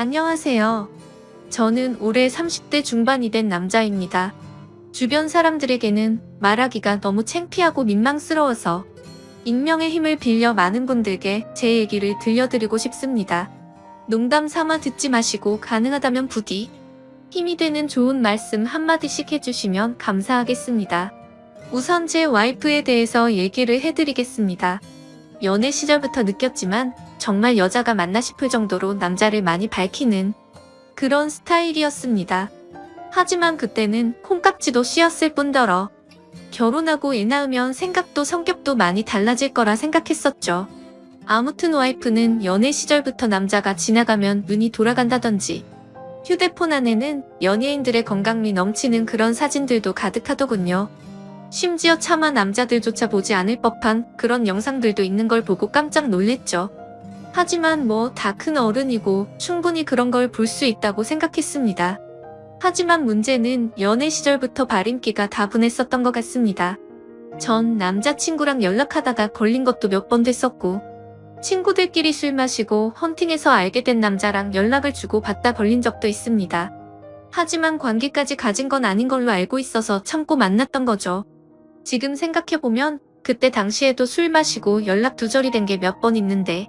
안녕하세요. 저는 올해 30대 중반이 된 남자입니다. 주변 사람들에게는 말하기가 너무 창피하고 민망스러워서 익명의 힘을 빌려 많은 분들께 제 얘기를 들려드리고 싶습니다. 농담 삼아 듣지 마시고 가능하다면 부디 힘이 되는 좋은 말씀 한마디씩 해주시면 감사하겠습니다. 우선 제 와이프에 대해서 얘기를 해드리겠습니다. 연애 시절부터 느꼈지만 정말 여자가 맞나 싶을 정도로 남자를 많이 밝히는 그런 스타일이었습니다. 하지만 그때는 콩깍지도 씌었을 뿐더러 결혼하고 애 낳으면 생각도 성격도 많이 달라질 거라 생각했었죠. 아무튼 와이프는 연애 시절부터 남자가 지나가면 눈이 돌아간다던지 휴대폰 안에는 연예인들의 건강미 넘치는 그런 사진들도 가득하더군요. 심지어 차마 남자들조차 보지 않을 법한 그런 영상들도 있는 걸 보고 깜짝 놀랬죠. 하지만 다 큰 어른이고 충분히 그런 걸 볼 수 있다고 생각했습니다. 하지만 문제는 연애 시절부터 발인기가 다분했었던 것 같습니다. 전 남자친구랑 연락하다가 걸린 것도 몇 번 됐었고, 친구들끼리 술 마시고 헌팅해서 알게 된 남자랑 연락을 주고 받다 걸린 적도 있습니다. 하지만 관계까지 가진 건 아닌 걸로 알고 있어서 참고 만났던 거죠. 지금 생각해보면 그때 당시에도 술 마시고 연락 두절이 된 게 몇 번 있는데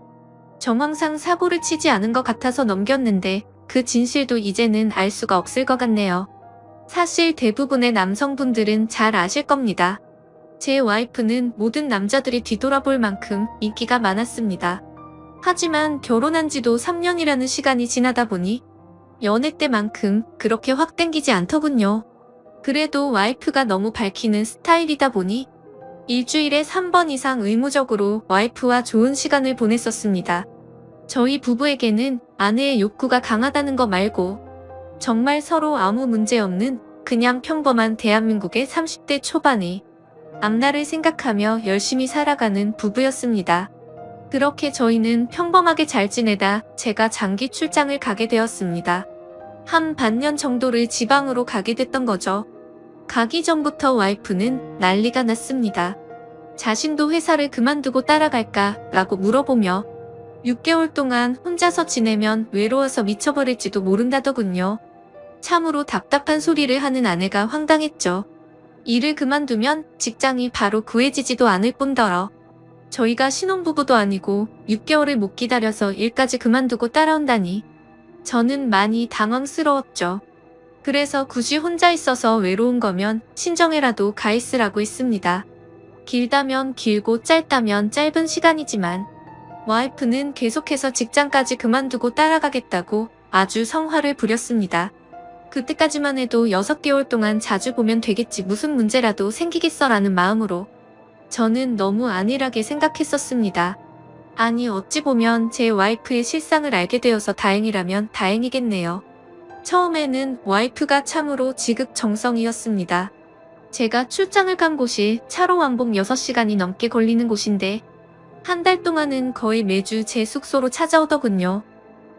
정황상 사고를 치지 않은 것 같아서 넘겼는데 그 진실도 이제는 알 수가 없을 것 같네요. 사실 대부분의 남성분들은 잘 아실 겁니다. 제 와이프는 모든 남자들이 뒤돌아볼 만큼 인기가 많았습니다. 하지만 결혼한 지도 3년이라는 시간이 지나다 보니 연애 때만큼 그렇게 확 땡기지 않더군요. 그래도 와이프가 너무 밝히는 스타일이다 보니 일주일에 3번 이상 의무적으로 와이프와 좋은 시간을 보냈었습니다. 저희 부부에게는 아내의 욕구가 강하다는 거 말고 정말 서로 아무 문제 없는 그냥 평범한 대한민국의 30대 초반의 앞날을 생각하며 열심히 살아가는 부부였습니다. 그렇게 저희는 평범하게 잘 지내다 제가 장기 출장을 가게 되었습니다. 한 반년 정도를 지방으로 가게 됐던 거죠. 가기 전부터 와이프는 난리가 났습니다. 자신도 회사를 그만두고 따라갈까 라고 물어보며 6개월 동안 혼자서 지내면 외로워서 미쳐버릴지도 모른다더군요. 참으로 답답한 소리를 하는 아내가 황당했죠. 일을 그만두면 직장이 바로 구해지지도 않을 뿐더러 저희가 신혼부부도 아니고 6개월을 못 기다려서 일까지 그만두고 따라온다니 저는 많이 당황스러웠죠. 그래서 굳이 혼자 있어서 외로운 거면 친정에라도 가 있으라고 했습니다. 길다면 길고 짧다면 짧은 시간이지만 와이프는 계속해서 직장까지 그만두고 따라가겠다고 아주 성화를 부렸습니다. 그때까지만 해도 6개월 동안 자주 보면 되겠지 무슨 문제라도 생기겠어라는 마음으로 저는 너무 안일하게 생각했었습니다. 아니 어찌 보면 제 와이프의 실상을 알게 되어서 다행이라면 다행이겠네요. 처음에는 와이프가 참으로 지극정성이었습니다. 제가 출장을 간 곳이 차로 왕복 6시간이 넘게 걸리는 곳인데 한 달 동안은 거의 매주 제 숙소로 찾아오더군요.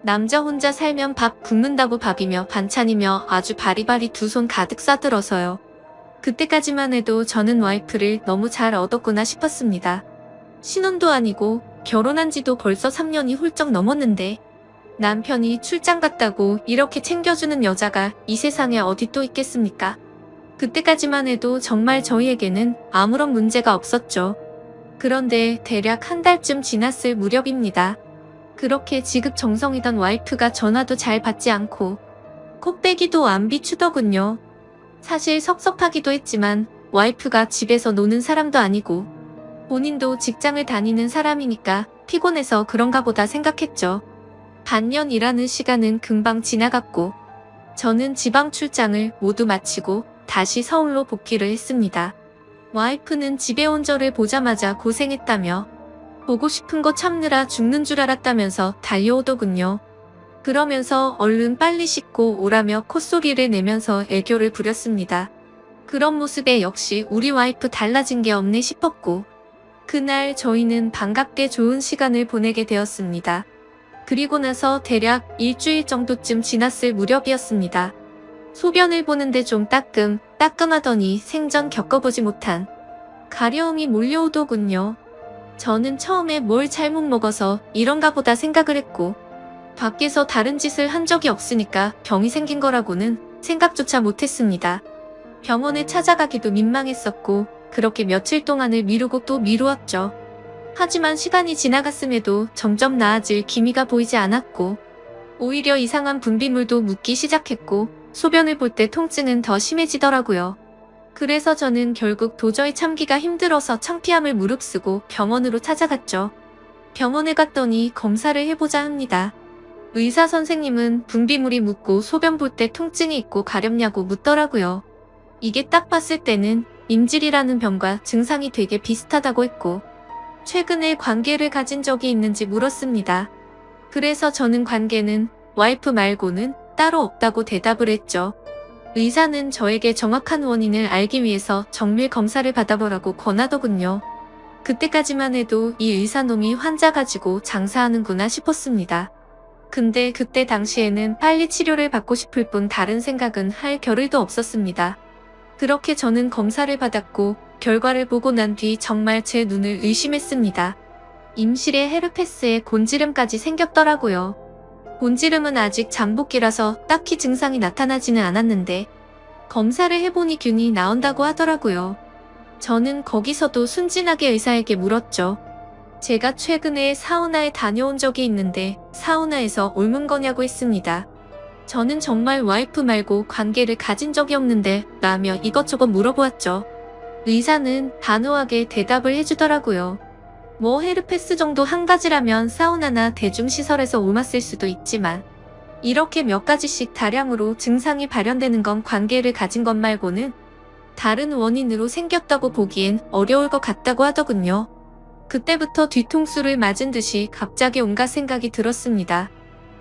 남자 혼자 살면 밥 굶는다고 밥이며 반찬이며 아주 바리바리 두 손 가득 싸들어서요. 그때까지만 해도 저는 와이프를 너무 잘 얻었구나 싶었습니다. 신혼도 아니고 결혼한 지도 벌써 3년이 훌쩍 넘었는데 남편이 출장 갔다고 이렇게 챙겨주는 여자가 이 세상에 어디 또 있겠습니까? 그때까지만 해도 정말 저희에게는 아무런 문제가 없었죠. 그런데 대략 한 달쯤 지났을 무렵입니다. 그렇게 지극정성이던 와이프가 전화도 잘 받지 않고 코빼기도 안 비추더군요. 사실 섭섭하기도 했지만 와이프가 집에서 노는 사람도 아니고 본인도 직장을 다니는 사람이니까 피곤해서 그런가 보다 생각했죠. 반년 일하는 시간은 금방 지나갔고 저는 지방 출장을 모두 마치고 다시 서울로 복귀를 했습니다. 와이프는 집에 온 저를 보자마자 고생했다며 보고 싶은 거 참느라 죽는 줄 알았다면서 달려오더군요. 그러면서 얼른 빨리 씻고 오라며 콧소리를 내면서 애교를 부렸습니다. 그런 모습에 역시 우리 와이프 달라진 게 없네 싶었고 그날 저희는 반갑게 좋은 시간을 보내게 되었습니다. 그리고 나서 대략 일주일 정도쯤 지났을 무렵이었습니다. 소변을 보는데 좀 따끔하더니 생전 겪어보지 못한 가려움이 몰려오더군요. 저는 처음에 뭘 잘못 먹어서 이런가 보다 생각을 했고 밖에서 다른 짓을 한 적이 없으니까 병이 생긴 거라고는 생각조차 못했습니다. 병원에 찾아가기도 민망했었고 그렇게 며칠 동안을 미루고 또 미루었죠. 하지만 시간이 지나갔음에도 점점 나아질 기미가 보이지 않았고 오히려 이상한 분비물도 묻기 시작했고 소변을 볼 때 통증은 더 심해지더라고요. 그래서 저는 결국 도저히 참기가 힘들어서 창피함을 무릅쓰고 병원으로 찾아갔죠. 병원에 갔더니 검사를 해보자 합니다. 의사 선생님은 분비물이 묻고 소변 볼 때 통증이 있고 가렵냐고 묻더라고요. 이게 딱 봤을 때는 임질이라는 병과 증상이 되게 비슷하다고 했고 최근에 관계를 가진 적이 있는지 물었습니다. 그래서 저는 관계는 와이프 말고는 따로 없다고 대답을 했죠. 의사는 저에게 정확한 원인을 알기 위해서 정밀 검사를 받아보라고 권하더군요. 그때까지만 해도 이 의사놈이 환자 가지고 장사하는구나 싶었습니다. 근데 그때 당시에는 빨리 치료를 받고 싶을 뿐 다른 생각은 할 겨를도 없었습니다. 그렇게 저는 검사를 받았고 결과를 보고 난 뒤 정말 제 눈을 의심했습니다. 임실에 헤르페스에 곤지름까지 생겼더라고요. 곤지름은 아직 잠복기라서 딱히 증상이 나타나지는 않았는데 검사를 해보니 균이 나온다고 하더라고요. 저는 거기서도 순진하게 의사에게 물었죠. 제가 최근에 사우나에 다녀온 적이 있는데 사우나에서 옮은 거냐고 했습니다. 저는 정말 와이프 말고 관계를 가진 적이 없는데 라며 이것저것 물어보았죠. 의사는 단호하게 대답을 해주더라고요. 뭐 헤르페스 정도 한 가지라면 사우나나 대중시설에서 옮았을 수도 있지만 이렇게 몇 가지씩 다량으로 증상이 발현되는 건 관계를 가진 것 말고는 다른 원인으로 생겼다고 보기엔 어려울 것 같다고 하더군요. 그때부터 뒤통수를 맞은 듯이 갑자기 온갖 생각이 들었습니다.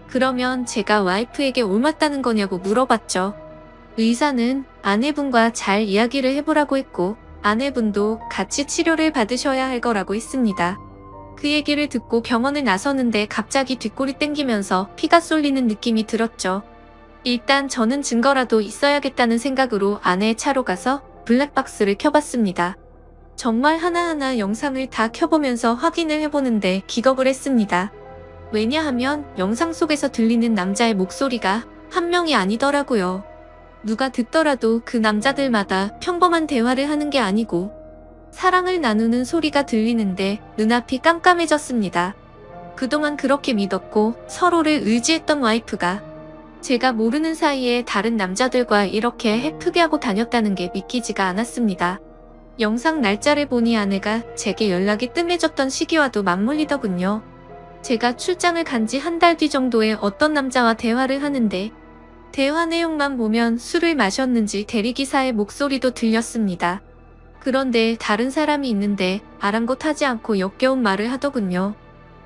그러면 제가 와이프에게 옮았다는 거냐고 물어봤죠. 의사는 아내분과 잘 이야기를 해보라고 했고 아내분도 같이 치료를 받으셔야 할 거라고 했습니다. 그 얘기를 듣고 병원을 나서는데 갑자기 뒷골이 땡기면서 피가 쏠리는 느낌이 들었죠. 일단 저는 증거라도 있어야겠다는 생각으로 아내의 차로 가서 블랙박스를 켜봤습니다. 정말 하나하나 영상을 다 켜보면서 확인을 해보는데 기겁을 했습니다. 왜냐하면 영상 속에서 들리는 남자의 목소리가 한 명이 아니더라고요. 누가 듣더라도 그 남자들마다 평범한 대화를 하는 게 아니고 사랑을 나누는 소리가 들리는데 눈앞이 깜깜해졌습니다. 그동안 그렇게 믿었고 서로를 의지했던 와이프가 제가 모르는 사이에 다른 남자들과 이렇게 해프게 하고 다녔다는 게 믿기지가 않았습니다. 영상 날짜를 보니 아내가 제게 연락이 뜸해졌던 시기와도 맞물리더군요. 제가 출장을 간 지 한 달 뒤 정도에 어떤 남자와 대화를 하는데 대화 내용만 보면 술을 마셨는지 대리기사의 목소리도 들렸습니다. 그런데 다른 사람이 있는데 아랑곳하지 않고 역겨운 말을 하더군요.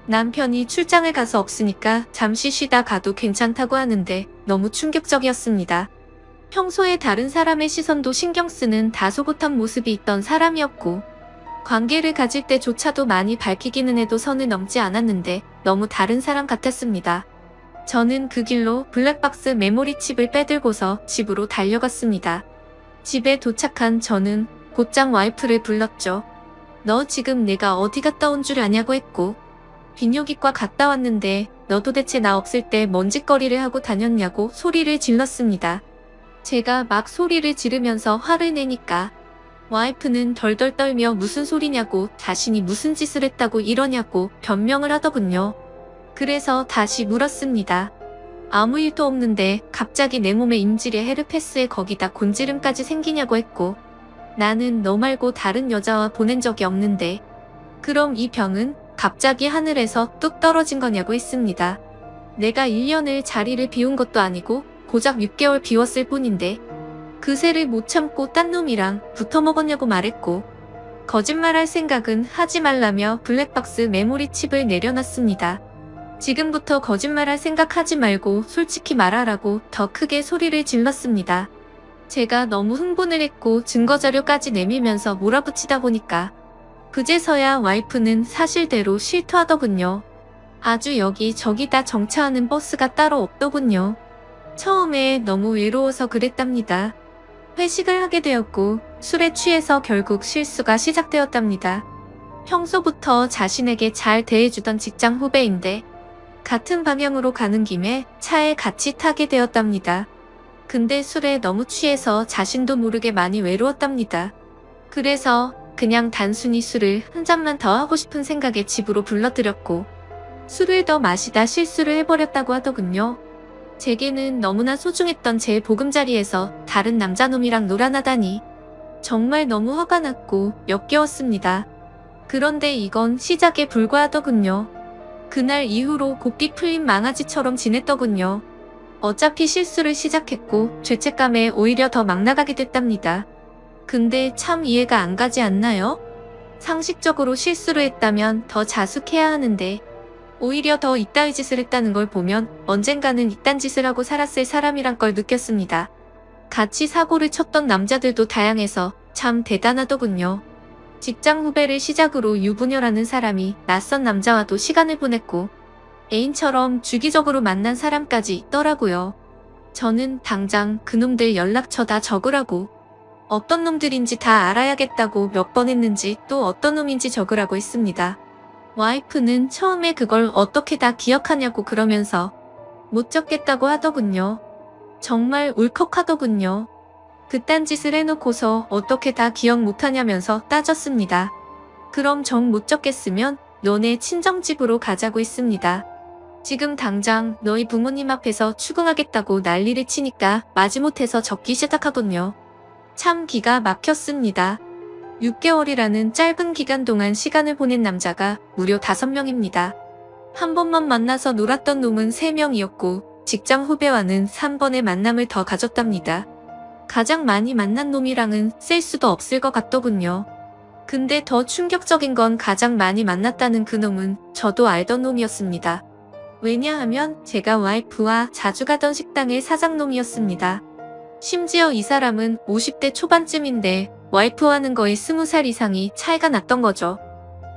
남편이 출장을 가서 없으니까 잠시 쉬다 가도 괜찮다고 하는데 너무 충격적이었습니다. 평소에 다른 사람의 시선도 신경 쓰는 다소곳한 모습이 있던 사람이었고 관계를 가질 때조차도 많이 밝히기는 해도 선을 넘지 않았는데 너무 다른 사람 같았습니다. 저는 그 길로 블랙박스 메모리 칩을 빼들고서 집으로 달려갔습니다. 집에 도착한 저는 곧장 와이프를 불렀죠. 너 지금 내가 어디 갔다 온 줄 아냐고 했고 비뇨기과 갔다 왔는데 너 도대체 나 없을 때 뭔 짓거리를 하고 다녔냐고 소리를 질렀습니다. 제가 막 소리를 지르면서 화를 내니까 와이프는 덜덜 떨며 무슨 소리냐고 자신이 무슨 짓을 했다고 이러냐고 변명을 하더군요. 그래서 다시 물었습니다. 아무 일도 없는데 갑자기 내 몸에 임질에 헤르페스에 거기다 곤지름까지 생기냐고 했고 나는 너 말고 다른 여자와 보낸 적이 없는데 그럼 이 병은 갑자기 하늘에서 뚝 떨어진 거냐고 했습니다. 내가 1년을 자리를 비운 것도 아니고 고작 6개월 비웠을 뿐인데 그새를 못 참고 딴 놈이랑 붙어 먹었냐고 말했고 거짓말할 생각은 하지 말라며 블랙박스 메모리 칩을 내려놨습니다. 지금부터 거짓말할 생각하지 말고 솔직히 말하라고 더 크게 소리를 질렀습니다. 제가 너무 흥분을 했고 증거자료까지 내밀면서 몰아붙이다 보니까 그제서야 와이프는 사실대로 실토하더군요. 아주 여기저기 다 정차하는 버스가 따로 없더군요. 처음에 너무 외로워서 그랬답니다. 회식을 하게 되었고 술에 취해서 결국 실수가 시작되었답니다. 평소부터 자신에게 잘 대해주던 직장 후배인데 같은 방향으로 가는 김에 차에 같이 타게 되었답니다. 근데 술에 너무 취해서 자신도 모르게 많이 외로웠답니다. 그래서 그냥 단순히 술을 한 잔만 더 하고 싶은 생각에 집으로 불러들였고 술을 더 마시다 실수를 해버렸다고 하더군요. 제게는 너무나 소중했던 제 보금자리에서 다른 남자놈이랑 놀아나다니 정말 너무 화가 났고 역겨웠습니다. 그런데 이건 시작에 불과하더군요. 그날 이후로 고삐 풀린 망아지처럼 지냈더군요. 어차피 실수를 시작했고 죄책감에 오히려 더 막 나가게 됐답니다. 근데 참 이해가 안 가지 않나요? 상식적으로 실수를 했다면 더 자숙해야 하는데 오히려 더 이따위 짓을 했다는 걸 보면 언젠가는 이딴 짓을 하고 살았을 사람이란 걸 느꼈습니다. 같이 사고를 쳤던 남자들도 다양해서 참 대단하더군요. 직장 후배를 시작으로 유부녀라는 사람이 낯선 남자와도 시간을 보냈고 애인처럼 주기적으로 만난 사람까지 있더라고요. 저는 당장 그놈들 연락처 다 적으라고 어떤 놈들인지 다 알아야겠다고 몇 번 했는지 또 어떤 놈인지 적으라고 했습니다. 와이프는 처음에 그걸 어떻게 다 기억하냐고 그러면서 못 적겠다고 하더군요. 정말 울컥하더군요. 그딴 짓을 해놓고서 어떻게 다 기억 못하냐면서 따졌습니다. 그럼 정 못 적겠으면 너네 친정집으로 가자고 했습니다. 지금 당장 너희 부모님 앞에서 추궁하겠다고 난리를 치니까 마지못해서 적기 시작하군요. 참 기가 막혔습니다. 6개월이라는 짧은 기간 동안 시간을 보낸 남자가 무려 5명입니다. 한 번만 만나서 놀았던 놈은 3명이었고 직장 후배와는 3번의 만남을 더 가졌답니다. 가장 많이 만난 놈이랑은 셀 수도 없을 것 같더군요. 근데 더 충격적인 건 가장 많이 만났다는 그 놈은 저도 알던 놈이었습니다. 왜냐하면 제가 와이프와 자주 가던 식당의 사장놈이었습니다. 심지어 이 사람은 50대 초반쯤인데 와이프와는 거의 20살 이상이 차이가 났던 거죠.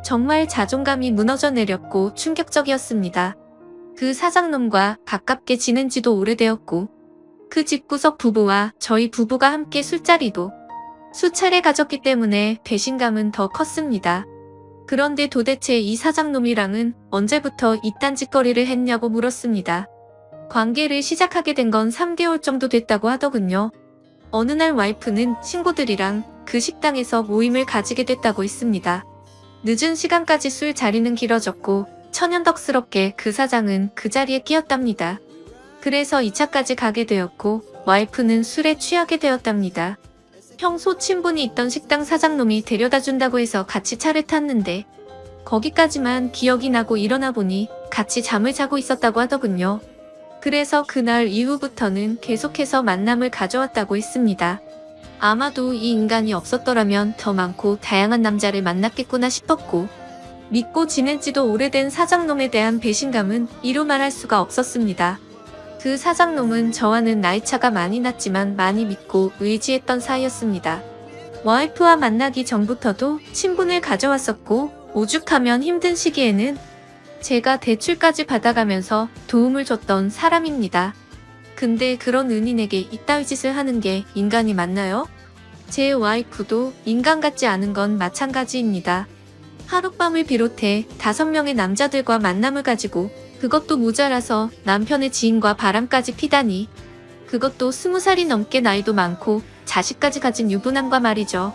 정말 자존감이 무너져 내렸고 충격적이었습니다. 그 사장놈과 가깝게 지낸 지도 오래되었고 그 집구석 부부와 저희 부부가 함께 술자리도 수차례 가졌기 때문에 배신감은 더 컸습니다. 그런데 도대체 이 사장놈이랑은 언제부터 이딴 짓거리를 했냐고 물었습니다. 관계를 시작하게 된 건 3개월 정도 됐다고 하더군요. 어느 날 와이프는 친구들이랑 그 식당에서 모임을 가지게 됐다고 했습니다. 늦은 시간까지 술 자리는 길어졌고 천연덕스럽게 그 사장은 그 자리에 끼었답니다. 그래서 2차까지 가게 되었고 와이프는 술에 취하게 되었답니다. 평소 친분이 있던 식당 사장놈이 데려다 준다고 해서 같이 차를 탔는데 거기까지만 기억이 나고 일어나 보니 같이 잠을 자고 있었다고 하더군요. 그래서 그날 이후부터는 계속해서 만남을 가져왔다고 했습니다. 아마도 이 인간이 없었더라면 더 많고 다양한 남자를 만났겠구나 싶었고 믿고 지낸 지도 오래된 사장놈에 대한 배신감은 이루 말할 수가 없었습니다. 그 사장놈은 저와는 나이차가 많이 났지만 많이 믿고 의지했던 사이였습니다. 와이프와 만나기 전부터도 친분을 가져왔었고 오죽하면 힘든 시기에는 제가 대출까지 받아가면서 도움을 줬던 사람입니다. 근데 그런 은인에게 이따위 짓을 하는 게 인간이 맞나요? 제 와이프도 인간 같지 않은 건 마찬가지입니다. 하룻밤을 비롯해 5명의 남자들과 만남을 가지고 그것도 모자라서 남편의 지인과 바람까지 피다니 그것도 20살이 넘게 나이도 많고 자식까지 가진 유부남과 말이죠.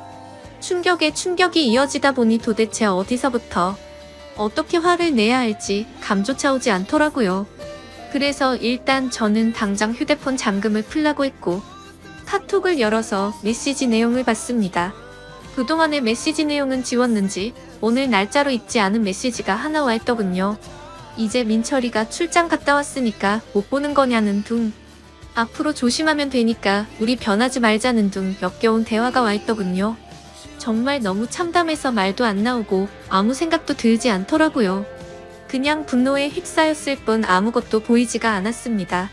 충격에 충격이 이어지다 보니 도대체 어디서부터 어떻게 화를 내야 할지 감조차 오지 않더라고요. 그래서 일단 저는 당장 휴대폰 잠금을 풀라고 했고 카톡을 열어서 메시지 내용을 봤습니다. 그동안의 메시지 내용은 지웠는지 오늘 날짜로 잊지 않은 메시지가 하나 와 있더군요. 이제 민철이가 출장 갔다 왔으니까 못 보는 거냐는 둥. 앞으로 조심하면 되니까 우리 변하지 말자는 둥 역겨운 대화가 와 있더군요. 정말 너무 참담해서 말도 안 나오고 아무 생각도 들지 않더라고요. 그냥 분노에 휩싸였을 뿐 아무것도 보이지가 않았습니다.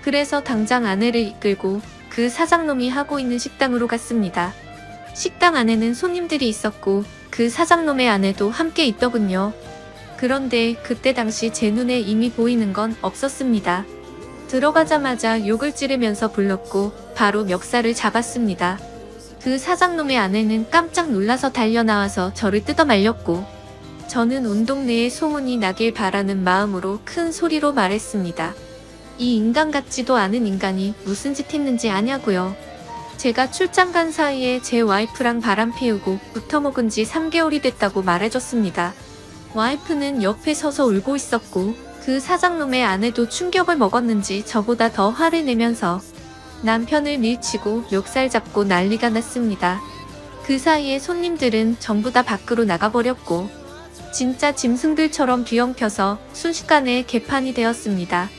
그래서 당장 아내를 이끌고 그 사장놈이 하고 있는 식당으로 갔습니다. 식당 안에는 손님들이 있었고 그 사장놈의 아내도 함께 있더군요. 그런데 그때 당시 제 눈에 이미 보이는 건 없었습니다. 들어가자마자 욕을 지르면서 불렀고 바로 멱살을 잡았습니다. 그 사장놈의 아내는 깜짝 놀라서 달려나와서 저를 뜯어말렸고 저는 온 동네에 소문이 나길 바라는 마음으로 큰 소리로 말했습니다. 이 인간 같지도 않은 인간이 무슨 짓 했는지 아냐고요. 제가 출장 간 사이에 제 와이프랑 바람 피우고 붙어먹은 지 3개월이 됐다고 말해줬습니다. 와이프는 옆에 서서 울고 있었고 그 사장놈의 아내도 충격을 먹었는지 저보다 더 화를 내면서 남편을 밀치고 멱살 잡고 난리가 났습니다. 그 사이에 손님들은 전부 다 밖으로 나가버렸고 진짜 짐승들처럼 뒤엉켜서 순식간에 개판이 되었습니다.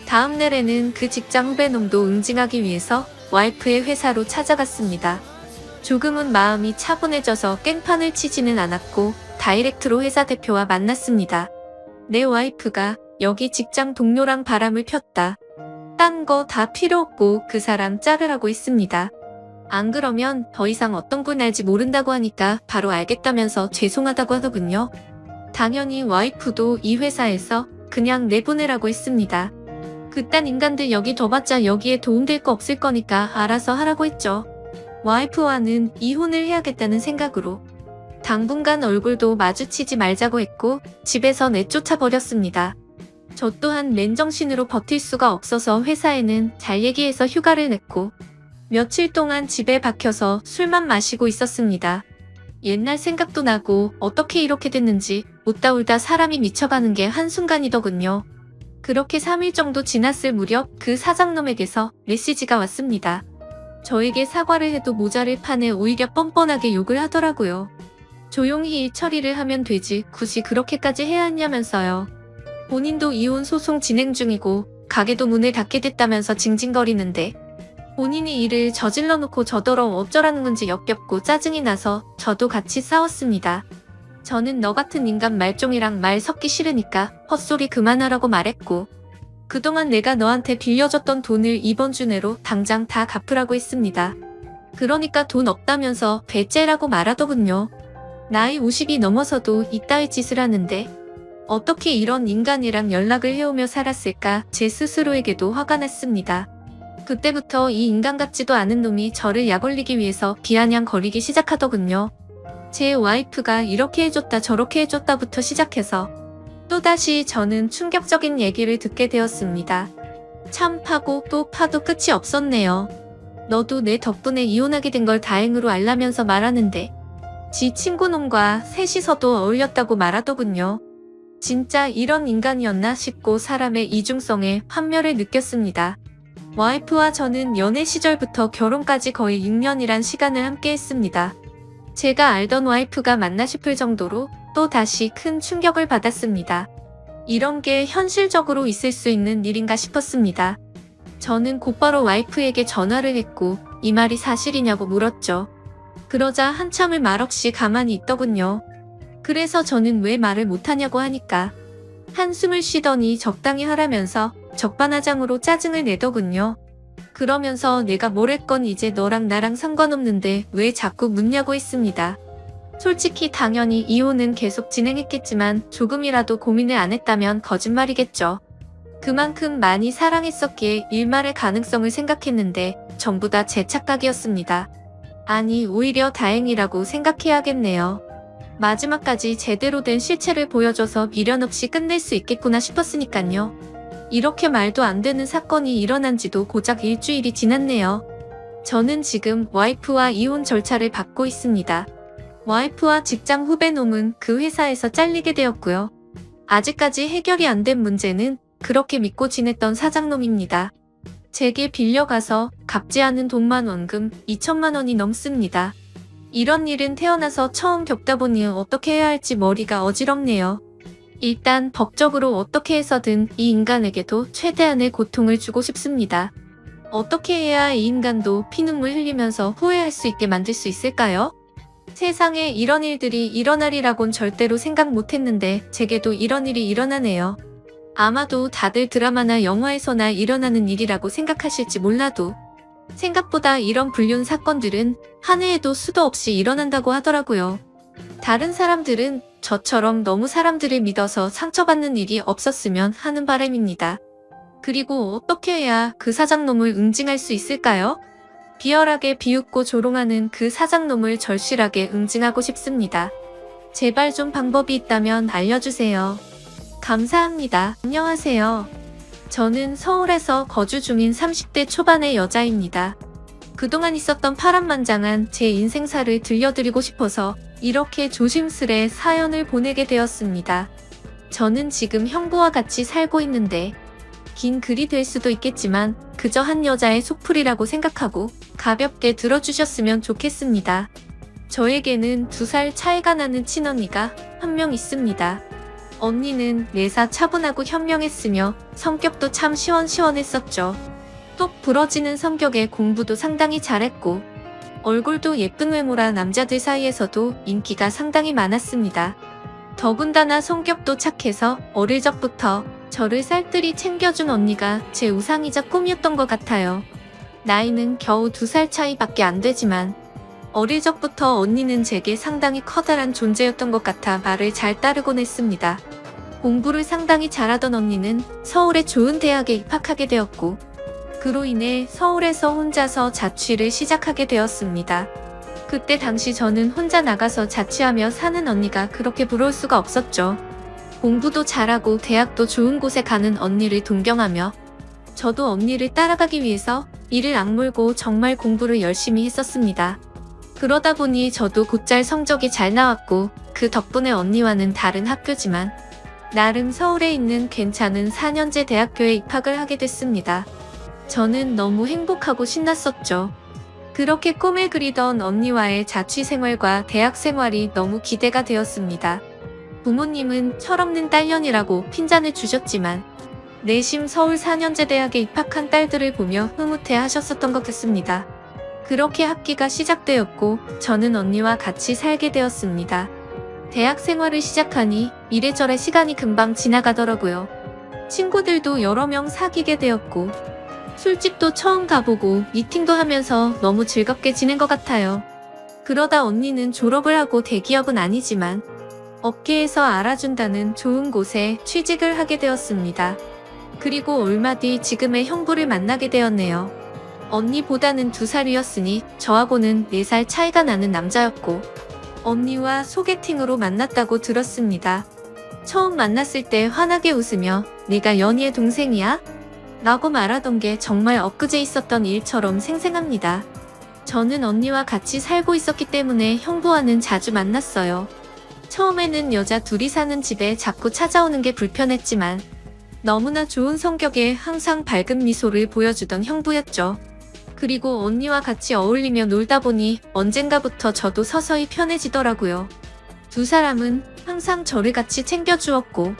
다음 날에는 그 직장 후배놈도 응징하기 위해서 와이프의 회사로 찾아갔습니다. 조금은 마음이 차분해져서 깽판을 치지는 않았고 다이렉트로 회사 대표와 만났습니다. 내 와이프가 여기 직장 동료랑 바람을 폈다. 딴 거 다 필요 없고 그 사람 자르라고 했습니다. 안 그러면 더 이상 어떤 걸 날지 모른다고 하니까 바로 알겠다면서 죄송하다고 하더군요. 당연히 와이프도 이 회사에서 그냥 내보내라고 했습니다. 그딴 인간들 여기 둬봤자 여기에 도움될 거 없을 거니까 알아서 하라고 했죠. 와이프와는 이혼을 해야겠다는 생각으로 당분간 얼굴도 마주치지 말자고 했고 집에서 내쫓아 버렸습니다. 저 또한 맨정신으로 버틸 수가 없어서 회사에는 잘 얘기해서 휴가를 냈고 며칠 동안 집에 박혀서 술만 마시고 있었습니다. 옛날 생각도 나고 어떻게 이렇게 됐는지 웃다 울다 사람이 미쳐가는 게 한순간이더군요. 그렇게 3일 정도 지났을 무렵 그 사장놈에게서 메시지가 왔습니다. 저에게 사과를 해도 모자를 파네 오히려 뻔뻔하게 욕을 하더라고요. 조용히 일 처리를 하면 되지 굳이 그렇게까지 해야 했냐면서요. 본인도 이혼 소송 진행 중이고 가게도 문을 닫게 됐다면서 징징거리는데 본인이 일을 저질러 놓고 저더러 어쩌라는 건지 역겹고 짜증이 나서 저도 같이 싸웠습니다. 저는 너 같은 인간 말종이랑 말 섞기 싫으니까 헛소리 그만하라고 말했고 그동안 내가 너한테 빌려줬던 돈을 이번 주 내로 당장 다 갚으라고 했습니다. 그러니까 돈 없다면서 배째라고 말하더군요. 나이 50이 넘어서도 이따위 짓을 하는데 어떻게 이런 인간이랑 연락을 해오며 살았을까 제 스스로에게도 화가 났습니다. 그때부터 이 인간 같지도 않은 놈이 저를 약올리기 위해서 비아냥거리기 시작하더군요. 제 와이프가 이렇게 해줬다 저렇게 해줬다부터 시작해서 또다시 저는 충격적인 얘기를 듣게 되었습니다. 참 파고 또 파도 끝이 없었네요. 너도 내 덕분에 이혼하게 된 걸 다행으로 알라면서 말하는데 지 친구놈과 셋이서도 어울렸다고 말하더군요. 진짜 이런 인간이었나 싶고 사람의 이중성에 환멸을 느꼈습니다. 와이프와 저는 연애 시절부터 결혼까지 거의 6년이란 시간을 함께 했습니다. 제가 알던 와이프가 맞나 싶을 정도로 또 다시 큰 충격을 받았습니다. 이런 게 현실적으로 있을 수 있는 일인가 싶었습니다. 저는 곧바로 와이프에게 전화를 했고 이 말이 사실이냐고 물었죠. 그러자 한참을 말없이 가만히 있더군요. 그래서 저는 왜 말을 못하냐고 하니까 한숨을 쉬더니 적당히 하라면서 적반하장으로 짜증을 내더군요. 그러면서 내가 뭘 했건 이제 너랑 나랑 상관없는데 왜 자꾸 묻냐고 했습니다. 솔직히 당연히 이혼은 계속 진행했겠지만 조금이라도 고민을 안 했다면 거짓말이겠죠. 그만큼 많이 사랑했었기에 일말의 가능성을 생각했는데 전부 다 제 착각이었습니다. 아니 오히려 다행이라고 생각해야겠네요. 마지막까지 제대로 된 실체를 보여줘서 미련 없이 끝낼 수 있겠구나 싶었으니깐요. 이렇게 말도 안 되는 사건이 일어난 지도 고작 일주일이 지났네요. 저는 지금 와이프와 이혼 절차를 밟고 있습니다. 와이프와 직장 후배놈은 그 회사에서 잘리게 되었고요. 아직까지 해결이 안 된 문제는 그렇게 믿고 지냈던 사장놈입니다. 제게 빌려가서 갚지 않은 돈만 원금 2천만 원이 넘습니다. 이런 일은 태어나서 처음 겪다 보니 어떻게 해야 할지 머리가 어지럽네요. 일단 법적으로 어떻게 해서든 이 인간에게도 최대한의 고통을 주고 싶습니다. 어떻게 해야 이 인간도 피눈물 흘리면서 후회할 수 있게 만들 수 있을까요? 세상에 이런 일들이 일어나리라곤 절대로 생각 못했는데 제게도 이런 일이 일어나네요. 아마도 다들 드라마나 영화에서나 일어나는 일이라고 생각하실지 몰라도 생각보다 이런 불륜 사건들은 한 해에도 수도 없이 일어난다고 하더라고요. 다른 사람들은 저처럼 너무 사람들을 믿어서 상처받는 일이 없었으면 하는 바람입니다. 그리고 어떻게 해야 그 사장놈을 응징할 수 있을까요? 비열하게 비웃고 조롱하는 그 사장놈을 절실하게 응징하고 싶습니다. 제발 좀 방법이 있다면 알려주세요. 감사합니다. 안녕하세요. 저는 서울에서 거주 중인 30대 초반의 여자입니다. 그동안 있었던 파란만장한 제 인생사를 들려드리고 싶어서 이렇게 조심스레 사연을 보내게 되었습니다. 저는 지금 형부와 같이 살고 있는데 긴 글이 될 수도 있겠지만 그저 한 여자의 속풀이라고 생각하고 가볍게 들어주셨으면 좋겠습니다. 저에게는 2살 차이가 나는 친언니가 한 명 있습니다. 언니는 내사 차분하고 현명했으며 성격도 참 시원시원했었죠. 똑 부러지는 성격에 공부도 상당히 잘했고 얼굴도 예쁜 외모라 남자들 사이에서도 인기가 상당히 많았습니다. 더군다나 성격도 착해서 어릴 적부터 저를 쌀뜰히 챙겨준 언니가 제 우상이자 꿈이었던 것 같아요. 나이는 겨우 2살 차이밖에 안 되지만 어릴 적부터 언니는 제게 상당히 커다란 존재였던 것 같아 말을 잘 따르곤 했습니다. 공부를 상당히 잘하던 언니는 서울의 좋은 대학에 입학하게 되었고 그로 인해 서울에서 혼자서 자취를 시작하게 되었습니다. 그때 당시 저는 혼자 나가서 자취하며 사는 언니가 그렇게 부러울 수가 없었죠. 공부도 잘하고 대학도 좋은 곳에 가는 언니를 동경하며 저도 언니를 따라가기 위해서 이를 악물고 정말 공부를 열심히 했었습니다. 그러다 보니 저도 곧잘 성적이 잘 나왔고 그 덕분에 언니와는 다른 학교지만 나름 서울에 있는 괜찮은 4년제 대학교에 입학을 하게 됐습니다. 저는 너무 행복하고 신났었죠. 그렇게 꿈을 그리던 언니와의 자취 생활과 대학 생활이 너무 기대가 되었습니다. 부모님은 철없는 딸년이라고 핀잔을 주셨지만 내심 서울 4년제 대학에 입학한 딸들을 보며 흐뭇해 하셨었던 것 같습니다. 그렇게 학기가 시작되었고 저는 언니와 같이 살게 되었습니다. 대학 생활을 시작하니 이래저래 시간이 금방 지나가더라고요. 친구들도 여러 명 사귀게 되었고 술집도 처음 가보고 미팅도 하면서 너무 즐겁게 지낸 것 같아요. 그러다 언니는 졸업을 하고 대기업은 아니지만 업계에서 알아준다는 좋은 곳에 취직을 하게 되었습니다. 그리고 얼마 뒤 지금의 형부를 만나게 되었네요. 언니보다는 2살 위였으니 저하고는 4살 차이가 나는 남자였고 언니와 소개팅으로 만났다고 들었습니다. 처음 만났을 때 환하게 웃으며 "네가 연희의 동생이야?" 라고 말하던 게 정말 엊그제 있었던 일처럼 생생합니다. 저는 언니와 같이 살고 있었기 때문에 형부와는 자주 만났어요. 처음에는 여자 둘이 사는 집에 자꾸 찾아오는 게 불편했지만 너무나 좋은 성격에 항상 밝은 미소를 보여주던 형부였죠. 그리고 언니와 같이 어울리며 놀다 보니 언젠가부터 저도 서서히 편해지더라고요. 2사람은 항상 저를 같이 챙겨주었고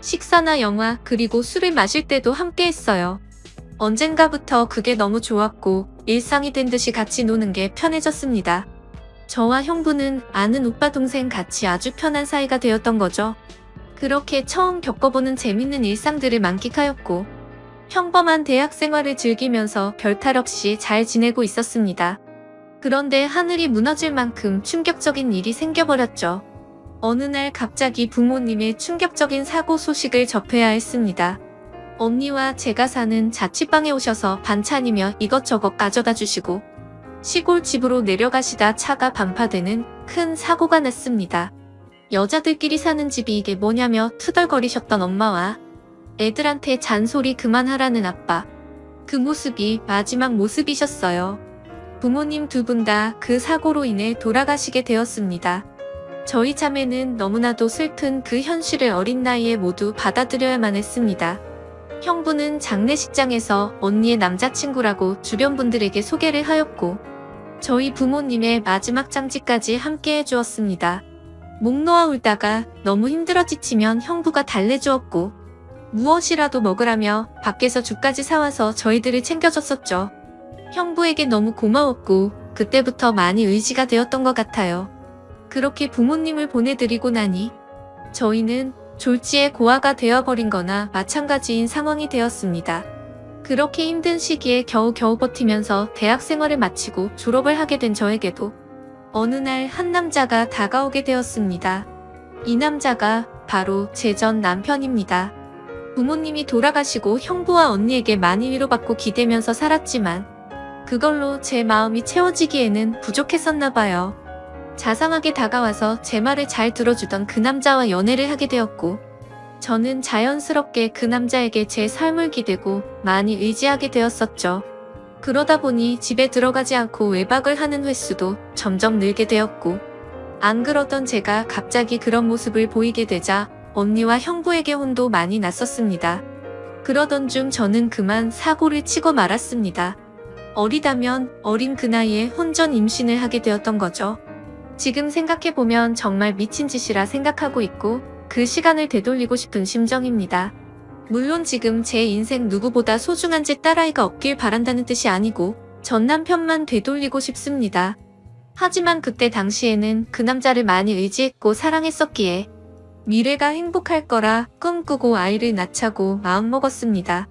식사나 영화 그리고 술을 마실 때도 함께 했어요. 언젠가부터 그게 너무 좋았고 일상이 된 듯이 같이 노는 게 편해졌습니다. 저와 형부는 아는 오빠 동생 같이 아주 편한 사이가 되었던 거죠. 그렇게 처음 겪어보는 재밌는 일상들을 만끽하였고 평범한 대학 생활을 즐기면서 별탈 없이 잘 지내고 있었습니다. 그런데 하늘이 무너질 만큼 충격적인 일이 생겨버렸죠. 어느 날 갑자기 부모님의 충격적인 사고 소식을 접해야 했습니다. 언니와 제가 사는 자취방에 오셔서 반찬이며 이것저것 가져다 주시고 시골 집으로 내려가시다 차가 반파되는 큰 사고가 났습니다. 여자들끼리 사는 집이 이게 뭐냐며 투덜거리셨던 엄마와 애들한테 잔소리 그만하라는 아빠. 그 모습이 마지막 모습이셨어요. 부모님 2분 다 그 사고로 인해 돌아가시게 되었습니다. 저희 자매는 너무나도 슬픈 그 현실을 어린 나이에 모두 받아들여야만 했습니다. 형부는 장례식장에서 언니의 남자친구라고 주변 분들에게 소개를 하였고 저희 부모님의 마지막 장지까지 함께 해주었습니다. 목 놓아 울다가 너무 힘들어 지치면 형부가 달래주었고 무엇이라도 먹으라며 밖에서 죽까지 사와서 저희들을 챙겨줬었죠. 형부에게 너무 고마웠고 그때부터 많이 의지가 되었던 것 같아요. 그렇게 부모님을 보내드리고 나니 저희는 졸지에 고아가 되어버린 거나 마찬가지인 상황이 되었습니다. 그렇게 힘든 시기에 겨우겨우 버티면서 대학 생활을 마치고 졸업을 하게 된 저에게도 어느 날 한 남자가 다가오게 되었습니다. 이 남자가 바로 제 전 남편입니다. 부모님이 돌아가시고 형부와 언니에게 많이 위로받고 기대면서 살았지만 그걸로 제 마음이 채워지기에는 부족했었나 봐요. 자상하게 다가와서 제 말을 잘 들어주던 그 남자와 연애를 하게 되었고, 저는 자연스럽게 그 남자에게 제 삶을 기대고 많이 의지하게 되었었죠. 그러다 보니 집에 들어가지 않고 외박을 하는 횟수도 점점 늘게 되었고, 안 그러던 제가 갑자기 그런 모습을 보이게 되자 언니와 형부에게 혼도 많이 났었습니다. 그러던 중 저는 그만 사고를 치고 말았습니다. 어리다면 어린 그 나이에 혼전 임신을 하게 되었던 거죠. 지금 생각해보면 정말 미친 짓이라 생각하고 있고 그 시간을 되돌리고 싶은 심정입니다. 물론 지금 제 인생 누구보다 소중한 제 딸아이가 없길 바란다는 뜻이 아니고 전 남편만 되돌리고 싶습니다. 하지만 그때 당시에는 그 남자를 많이 의지했고 사랑했었기에 미래가 행복할 거라 꿈꾸고 아이를 낳자고 마음먹었습니다.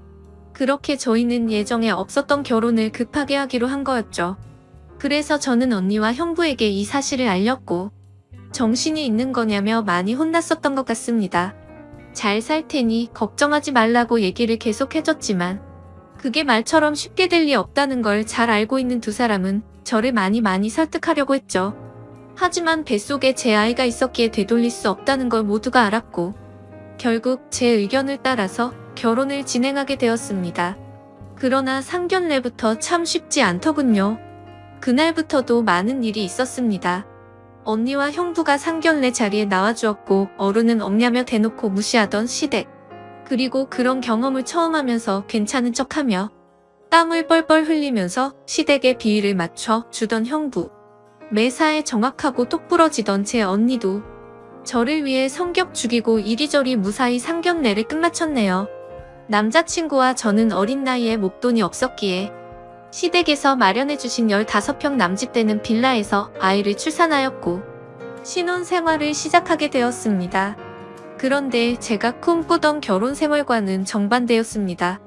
그렇게 저희는 예정에 없었던 결혼을 급하게 하기로 한 거였죠. 그래서 저는 언니와 형부에게 이 사실을 알렸고 정신이 있는 거냐며 많이 혼났었던 것 같습니다. 잘 살 테니 걱정하지 말라고 얘기를 계속 해줬지만 그게 말처럼 쉽게 될 리 없다는 걸 잘 알고 있는 두 사람은 저를 많이 설득하려고 했죠. 하지만 뱃속에 제 아이가 있었기에 되돌릴 수 없다는 걸 모두가 알았고 결국 제 의견을 따라서 결혼을 진행하게 되었습니다. 그러나 상견례부터 참 쉽지 않더군요. 그날부터도 많은 일이 있었습니다. 언니와 형부가 상견례 자리에 나와주었고 어른은 없냐며 대놓고 무시하던 시댁. 그리고 그런 경험을 처음 하면서 괜찮은 척하며 땀을 뻘뻘 흘리면서 시댁에 비위를 맞춰 주던 형부. 매사에 정확하고 똑부러지던 제 언니도 저를 위해 성격 죽이고 이리저리 무사히 상견례를 끝마쳤네요. 남자친구와 저는 어린 나이에 목돈이 없었기에 시댁에서 마련해주신 15평 남집되는 빌라에서 아이를 출산하였고 신혼생활을 시작하게 되었습니다. 그런데 제가 꿈꾸던 결혼 생활과는 정반대였습니다.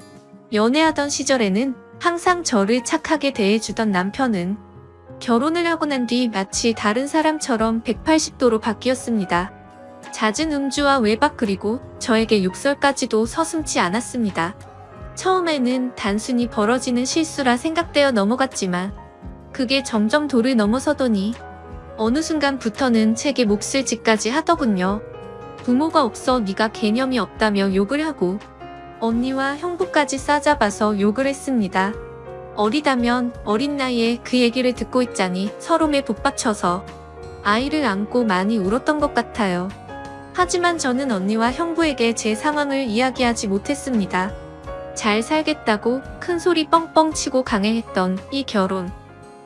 연애하던 시절에는 항상 저를 착하게 대해주던 남편은 결혼을 하고 난 뒤 마치 다른 사람처럼 180도로 바뀌었습니다. 잦은 음주와 외박 그리고 저에게 욕설까지도 서슴지 않았습니다. 처음에는 단순히 벌어지는 실수라 생각되어 넘어갔지만 그게 점점 도를 넘어서더니 어느 순간부터는 제게 몫을 짓까지 하더군요. 부모가 없어 네가 개념이 없다며 욕을 하고 언니와 형부까지 싸잡아서 욕을 했습니다. 어리다면 어린 나이에 그 얘기를 듣고 있자니 서름에 북받쳐서 아이를 안고 많이 울었던 것 같아요. 하지만 저는 언니와 형부에게 제 상황을 이야기하지 못했습니다. 잘 살겠다고 큰 소리 뻥뻥 치고 강행했던 이 결혼.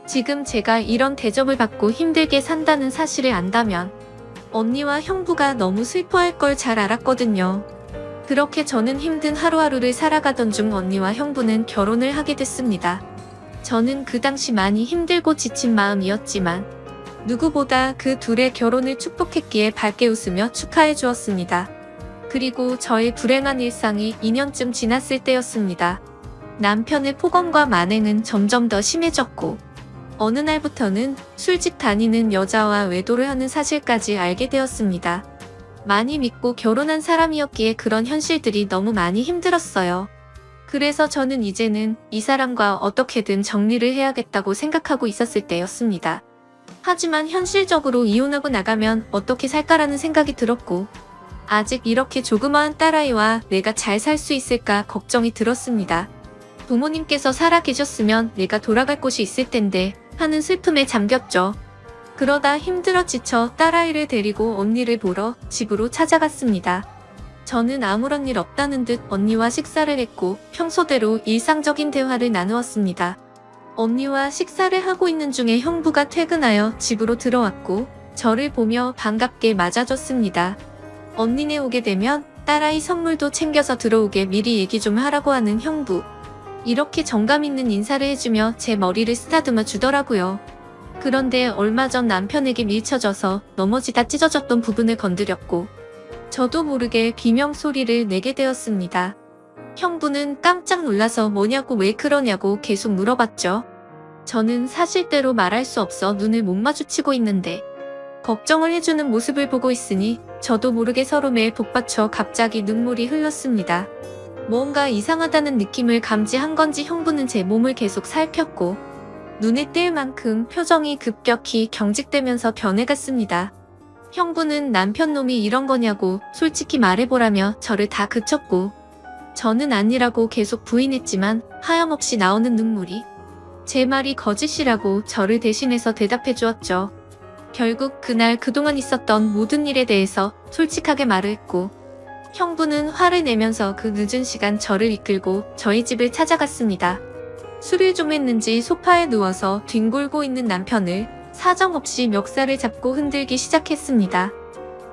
지금 제가 이런 대접을 받고 힘들게 산다는 사실을 안다면 언니와 형부가 너무 슬퍼할 걸 잘 알았거든요. 그렇게 저는 힘든 하루하루를 살아가던 중 언니와 형부는 결혼을 하게 됐습니다. 저는 그 당시 많이 힘들고 지친 마음이었지만 누구보다 그 둘의 결혼을 축복했기에 밝게 웃으며 축하해 주었습니다. 그리고 저의 불행한 일상이 2년쯤 지났을 때였습니다. 남편의 폭언과 만행은 점점 더 심해졌고 어느 날부터는 술집 다니는 여자와 외도를 하는 사실까지 알게 되었습니다. 많이 믿고 결혼한 사람이었기에 그런 현실들이 너무 많이 힘들었어요. 그래서 저는 이제는 이 사람과 어떻게든 정리를 해야겠다고 생각하고 있었을 때였습니다. 하지만 현실적으로 이혼하고 나가면 어떻게 살까라는 생각이 들었고 아직 이렇게 조그마한 딸아이와 내가 잘 살 수 있을까 걱정이 들었습니다. 부모님께서 살아 계셨으면 내가 돌아갈 곳이 있을 텐데 하는 슬픔에 잠겼죠. 그러다 힘들어 지쳐 딸아이를 데리고 언니를 보러 집으로 찾아갔습니다. 저는 아무런 일 없다는 듯 언니와 식사를 했고 평소대로 일상적인 대화를 나누었습니다. 언니와 식사를 하고 있는 중에 형부가 퇴근하여 집으로 들어왔고 저를 보며 반갑게 맞아줬습니다. 언니네 오게 되면 딸아이 선물도 챙겨서 들어오게 미리 얘기 좀 하라고 하는 형부. 이렇게 정감 있는 인사를 해주며 제 머리를 쓰다듬어 주더라고요. 그런데 얼마 전 남편에게 밀쳐져서 넘어지다 찢어졌던 부분을 건드렸고 저도 모르게 비명소리를 내게 되었습니다. 형부는 깜짝 놀라서 뭐냐고 왜 그러냐고 계속 물어봤죠. 저는 사실대로 말할 수 없어 눈을 못 마주치고 있는데 걱정을 해주는 모습을 보고 있으니 저도 모르게 서름에 북받쳐 갑자기 눈물이 흘렀습니다. 뭔가 이상하다는 느낌을 감지한 건지 형부는 제 몸을 계속 살폈고 눈에 띌 만큼 표정이 급격히 경직되면서 변해갔습니다. 형부는 남편 놈이 이런 거냐고 솔직히 말해보라며 저를 다 그쳤고, 저는 아니라고 계속 부인했지만 하염없이 나오는 눈물이 제 말이 거짓이라고 저를 대신해서 대답해 주었죠. 결국 그날 그동안 있었던 모든 일에 대해서 솔직하게 말을 했고, 형부는 화를 내면서 그 늦은 시간 저를 이끌고 저희 집을 찾아갔습니다. 술을 좀 했는지 소파에 누워서 뒹굴고 있는 남편을 사정없이 멱살을 잡고 흔들기 시작했습니다.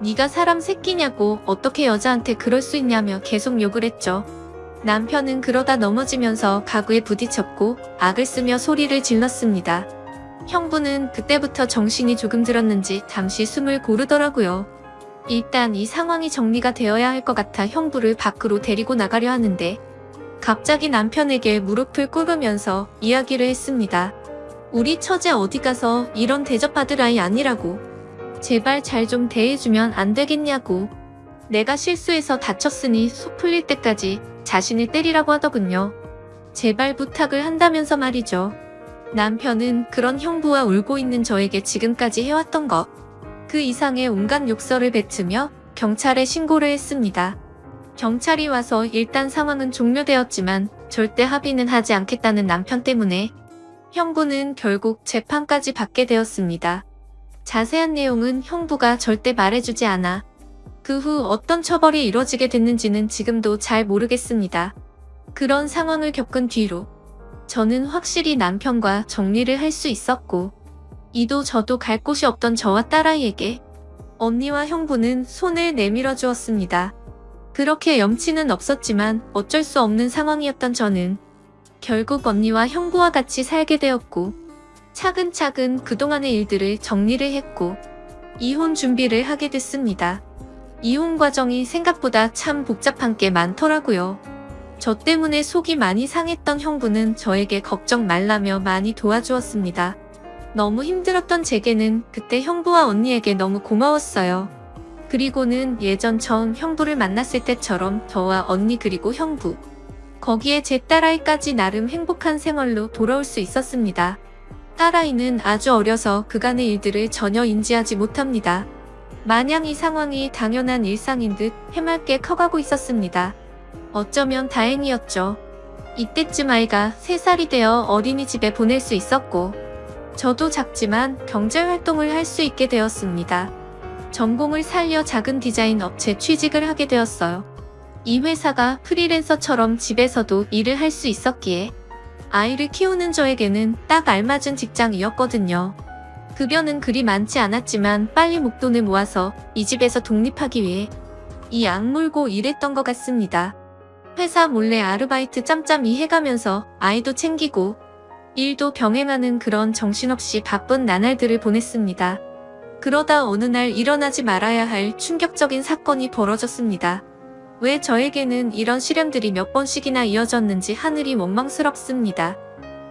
네가 사람 새끼냐고, 어떻게 여자한테 그럴 수 있냐며 계속 욕을 했죠. 남편은 그러다 넘어지면서 가구에 부딪혔고 악을 쓰며 소리를 질렀습니다. 형부는 그때부터 정신이 조금 들었는지 잠시 숨을 고르더라고요. 일단 이 상황이 정리가 되어야 할 것 같아 형부를 밖으로 데리고 나가려 하는데, 갑자기 남편에게 무릎을 꿇으면서 이야기를 했습니다. 우리 처제 어디 가서 이런 대접받을 아이 아니라고. 제발 잘 좀 대해주면 안 되겠냐고. 내가 실수해서 다쳤으니 속 풀릴 때까지 자신을 때리라고 하더군요. 제발 부탁을 한다면서 말이죠. 남편은 그런 형부와 울고 있는 저에게 지금까지 해왔던 것, 그 이상의 온갖 욕설을 뱉으며 경찰에 신고를 했습니다. 경찰이 와서 일단 상황은 종료되었지만 절대 합의는 하지 않겠다는 남편 때문에 형부는 결국 재판까지 받게 되었습니다. 자세한 내용은 형부가 절대 말해주지 않아 그 후 어떤 처벌이 이뤄지게 됐는지는 지금도 잘 모르겠습니다. 그런 상황을 겪은 뒤로 저는 확실히 남편과 정리를 할 수 있었고, 이도 저도 갈 곳이 없던 저와 딸아이에게 언니와 형부는 손을 내밀어 주었습니다. 그렇게 염치는 없었지만 어쩔 수 없는 상황이었던 저는 결국 언니와 형부와 같이 살게 되었고, 차근차근 그동안의 일들을 정리를 했고 이혼 준비를 하게 됐습니다. 이혼 과정이 생각보다 참 복잡한 게 많더라고요. 저 때문에 속이 많이 상했던 형부는 저에게 걱정 말라며 많이 도와주었습니다. 너무 힘들었던 제게는 그때 형부와 언니에게 너무 고마웠어요. 그리고는 예전처럼 형부를 만났을 때처럼 저와 언니 그리고 형부, 거기에 제 딸아이까지 나름 행복한 생활로 돌아올 수 있었습니다. 딸아이는 아주 어려서 그간의 일들을 전혀 인지하지 못합니다. 마냥 이 상황이 당연한 일상인 듯 해맑게 커가고 있었습니다. 어쩌면 다행이었죠. 이때쯤 아이가 3살이 되어 어린이집에 보낼 수 있었고, 저도 작지만 경제활동을 할 수 있게 되었습니다. 전공을 살려 작은 디자인 업체 취직을 하게 되었어요. 이 회사가 프리랜서처럼 집에서도 일을 할 수 있었기에 아이를 키우는 저에게는 딱 알맞은 직장이었거든요. 급여는 그리 많지 않았지만 빨리 목돈을 모아서 이 집에서 독립하기 위해 이 악물고 일했던 것 같습니다. 회사 몰래 아르바이트 짬짬이 해가면서 아이도 챙기고 일도 병행하는 그런 정신없이 바쁜 나날들을 보냈습니다. 그러다 어느 날 일어나지 말아야 할 충격적인 사건이 벌어졌습니다. 왜 저에게는 이런 시련들이 몇 번씩이나 이어졌는지 하늘이 원망스럽습니다.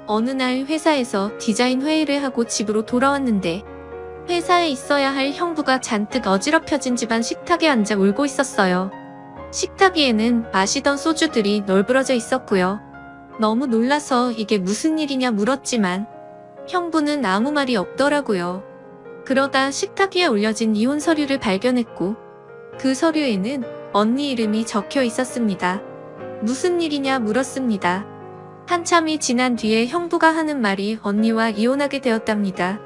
어느 날 회사에서 디자인 회의를 하고 집으로 돌아왔는데, 회사에 있어야 할 형부가 잔뜩 어지럽혀진 집안 식탁에 앉아 울고 있었어요. 식탁 위에는 마시던 소주들이 널브러져 있었고요. 너무 놀라서 이게 무슨 일이냐 물었지만 형부는 아무 말이 없더라고요. 그러다 식탁 위에 올려진 이혼 서류를 발견했고, 그 서류에는 언니 이름이 적혀 있었습니다. 무슨 일이냐 물었습니다. 한참이 지난 뒤에 형부가 하는 말이 언니와 이혼하게 되었답니다.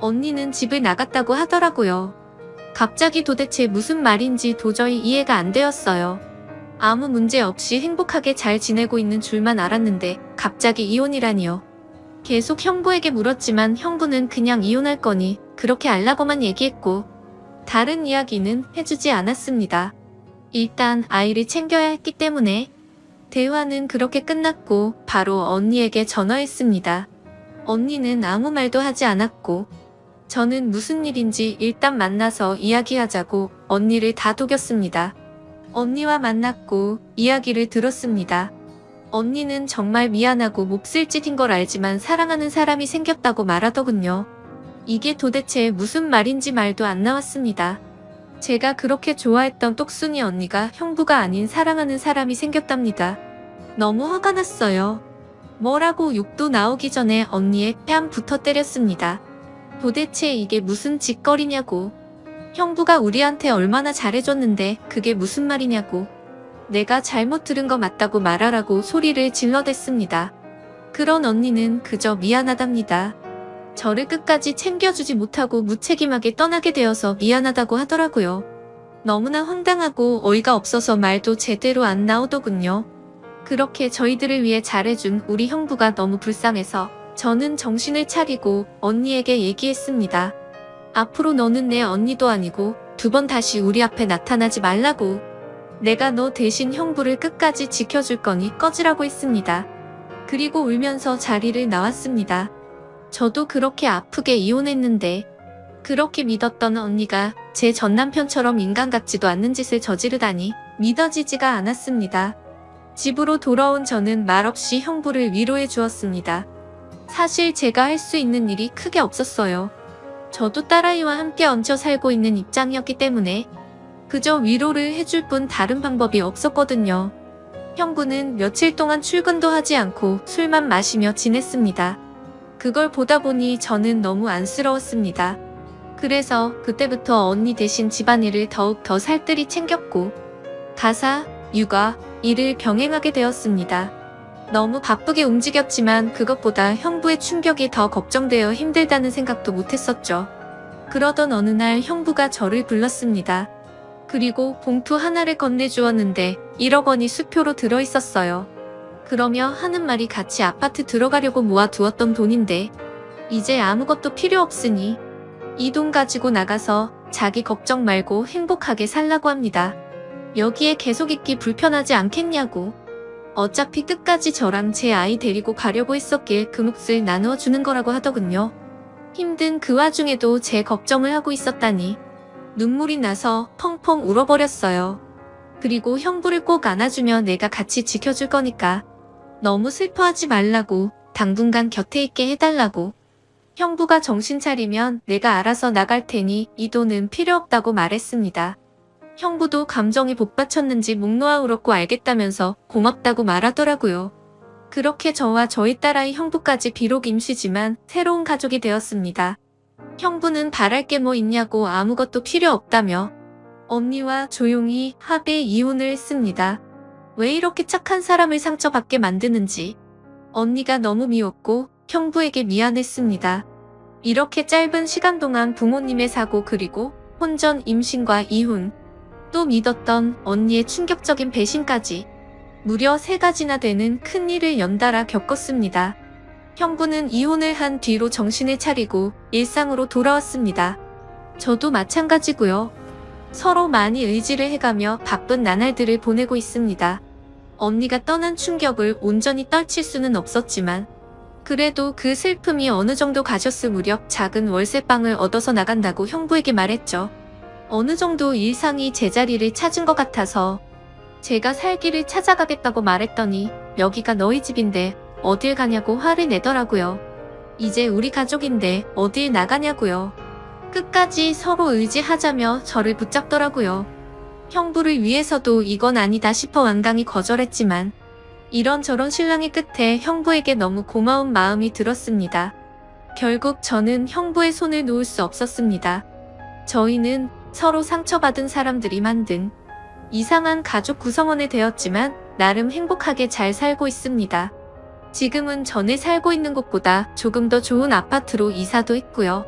언니는 집을 나갔다고 하더라고요. 갑자기 도대체 무슨 말인지 도저히 이해가 안 되었어요. 아무 문제 없이 행복하게 잘 지내고 있는 줄만 알았는데 갑자기 이혼이라니요. 계속 형부에게 물었지만 형부는 그냥 이혼할 거니 그렇게 알라고만 얘기했고 다른 이야기는 해주지 않았습니다. 일단 아이를 챙겨야 했기 때문에. 대화는 그렇게 끝났고 바로 언니에게 전화했습니다. 언니는 아무 말도 하지 않았고 저는 무슨 일인지 일단 만나서 이야기하자고 언니를 다독였습니다. 언니와 만났고 이야기를 들었습니다. 언니는 정말 미안하고 몹쓸 짓인 걸 알지만 사랑하는 사람이 생겼다고 말하더군요. 이게 도대체 무슨 말인지 말도 안 나왔습니다. 제가 그렇게 좋아했던 똑순이 언니가 형부가 아닌 사랑하는 사람이 생겼답니다. 너무 화가 났어요. 뭐라고 욕도 나오기 전에 언니의 뺨부터 때렸습니다. 도대체 이게 무슨 짓거리냐고. 형부가 우리한테 얼마나 잘해줬는데 그게 무슨 말이냐고. 내가 잘못 들은 거 맞다고 말하라고 소리를 질러댔습니다. 그런 언니는 그저 미안하답니다. 저를 끝까지 챙겨주지 못하고 무책임하게 떠나게 되어서 미안하다고 하더라고요. 너무나 황당하고 어이가 없어서 말도 제대로 안 나오더군요. 그렇게 저희들을 위해 잘해준 우리 형부가 너무 불쌍해서 저는 정신을 차리고 언니에게 얘기했습니다. 앞으로 너는 내 언니도 아니고 2번 다시 우리 앞에 나타나지 말라고. 내가 너 대신 형부를 끝까지 지켜줄 거니 꺼지라고 했습니다. 그리고 울면서 자리를 나왔습니다. 저도 그렇게 아프게 이혼했는데 그렇게 믿었던 언니가 제 전남편처럼 인간 같지도 않는 짓을 저지르다니 믿어지지가 않았습니다. 집으로 돌아온 저는 말없이 형부를 위로해 주었습니다. 사실 제가 할 수 있는 일이 크게 없었어요. 저도 딸아이와 함께 얹혀 살고 있는 입장이었기 때문에 그저 위로를 해줄 뿐 다른 방법이 없었거든요. 형부는 며칠 동안 출근도 하지 않고 술만 마시며 지냈습니다. 그걸 보다 보니 저는 너무 안쓰러웠습니다. 그래서 그때부터 언니 대신 집안일을 더욱 더 살뜰히 챙겼고 가사, 육아, 일을 병행하게 되었습니다. 너무 바쁘게 움직였지만 그것보다 형부의 충격이 더 걱정되어 힘들다는 생각도 못했었죠. 그러던 어느 날 형부가 저를 불렀습니다. 그리고 봉투 하나를 건네주었는데 1억 원이 수표로 들어있었어요. 그러며 하는 말이 같이 아파트 들어가려고 모아두었던 돈인데 이제 아무것도 필요 없으니 이 돈 가지고 나가서 자기 걱정 말고 행복하게 살라고 합니다. 여기에 계속 있기 불편하지 않겠냐고. 어차피 끝까지 저랑 제 아이 데리고 가려고 했었길 그 몫을 나누어 주는 거라고 하더군요. 힘든 그 와중에도 제 걱정을 하고 있었다니 눈물이 나서 펑펑 울어버렸어요. 그리고 형부를 꼭 안아주며 내가 같이 지켜줄 거니까 너무 슬퍼하지 말라고, 당분간 곁에 있게 해달라고. 형부가 정신 차리면 내가 알아서 나갈 테니 이 돈은 필요 없다고 말했습니다. 형부도 감정이 복받쳤는지 목 놓아 울었고 알겠다면서 고맙다고 말하더라고요. 그렇게 저와 저희 딸아이 형부까지 비록 임시지만 새로운 가족이 되었습니다. 형부는 바랄 게 뭐 있냐고 아무것도 필요 없다며 언니와 조용히 합의 이혼을 했습니다. 왜 이렇게 착한 사람을 상처받게 만드는지 언니가 너무 미웠고 형부에게 미안했습니다. 이렇게 짧은 시간 동안 부모님의 사고 그리고 혼전 임신과 이혼 또 믿었던 언니의 충격적인 배신까지 무려 3가지나 되는 큰일을 연달아 겪었습니다. 형부는 이혼을 한 뒤로 정신을 차리고 일상으로 돌아왔습니다. 저도 마찬가지고요. 서로 많이 의지를 해가며 바쁜 나날들을 보내고 있습니다. 언니가 떠난 충격을 온전히 떨칠 수는 없었지만 그래도 그 슬픔이 어느 정도 가셨을 무렵 작은 월세방을 얻어서 나간다고 형부에게 말했죠. 어느 정도 일상이 제자리를 찾은 것 같아서 제가 살 길을 찾아가겠다고 말했더니 여기가 너희 집인데 어딜 가냐고 화를 내더라고요. 이제 우리 가족인데 어딜 나가냐고요. 끝까지 서로 의지하자며 저를 붙잡더라고요. 형부를 위해서도 이건 아니다 싶어 완강히 거절했지만 이런저런 실랑이 끝에 형부에게 너무 고마운 마음이 들었습니다. 결국 저는 형부의 손을 놓을 수 없었습니다. 저희는 서로 상처받은 사람들이 만든 이상한 가족 구성원이 되었지만 나름 행복하게 잘 살고 있습니다. 지금은 전에 살고 있는 곳보다 조금 더 좋은 아파트로 이사도 했고요.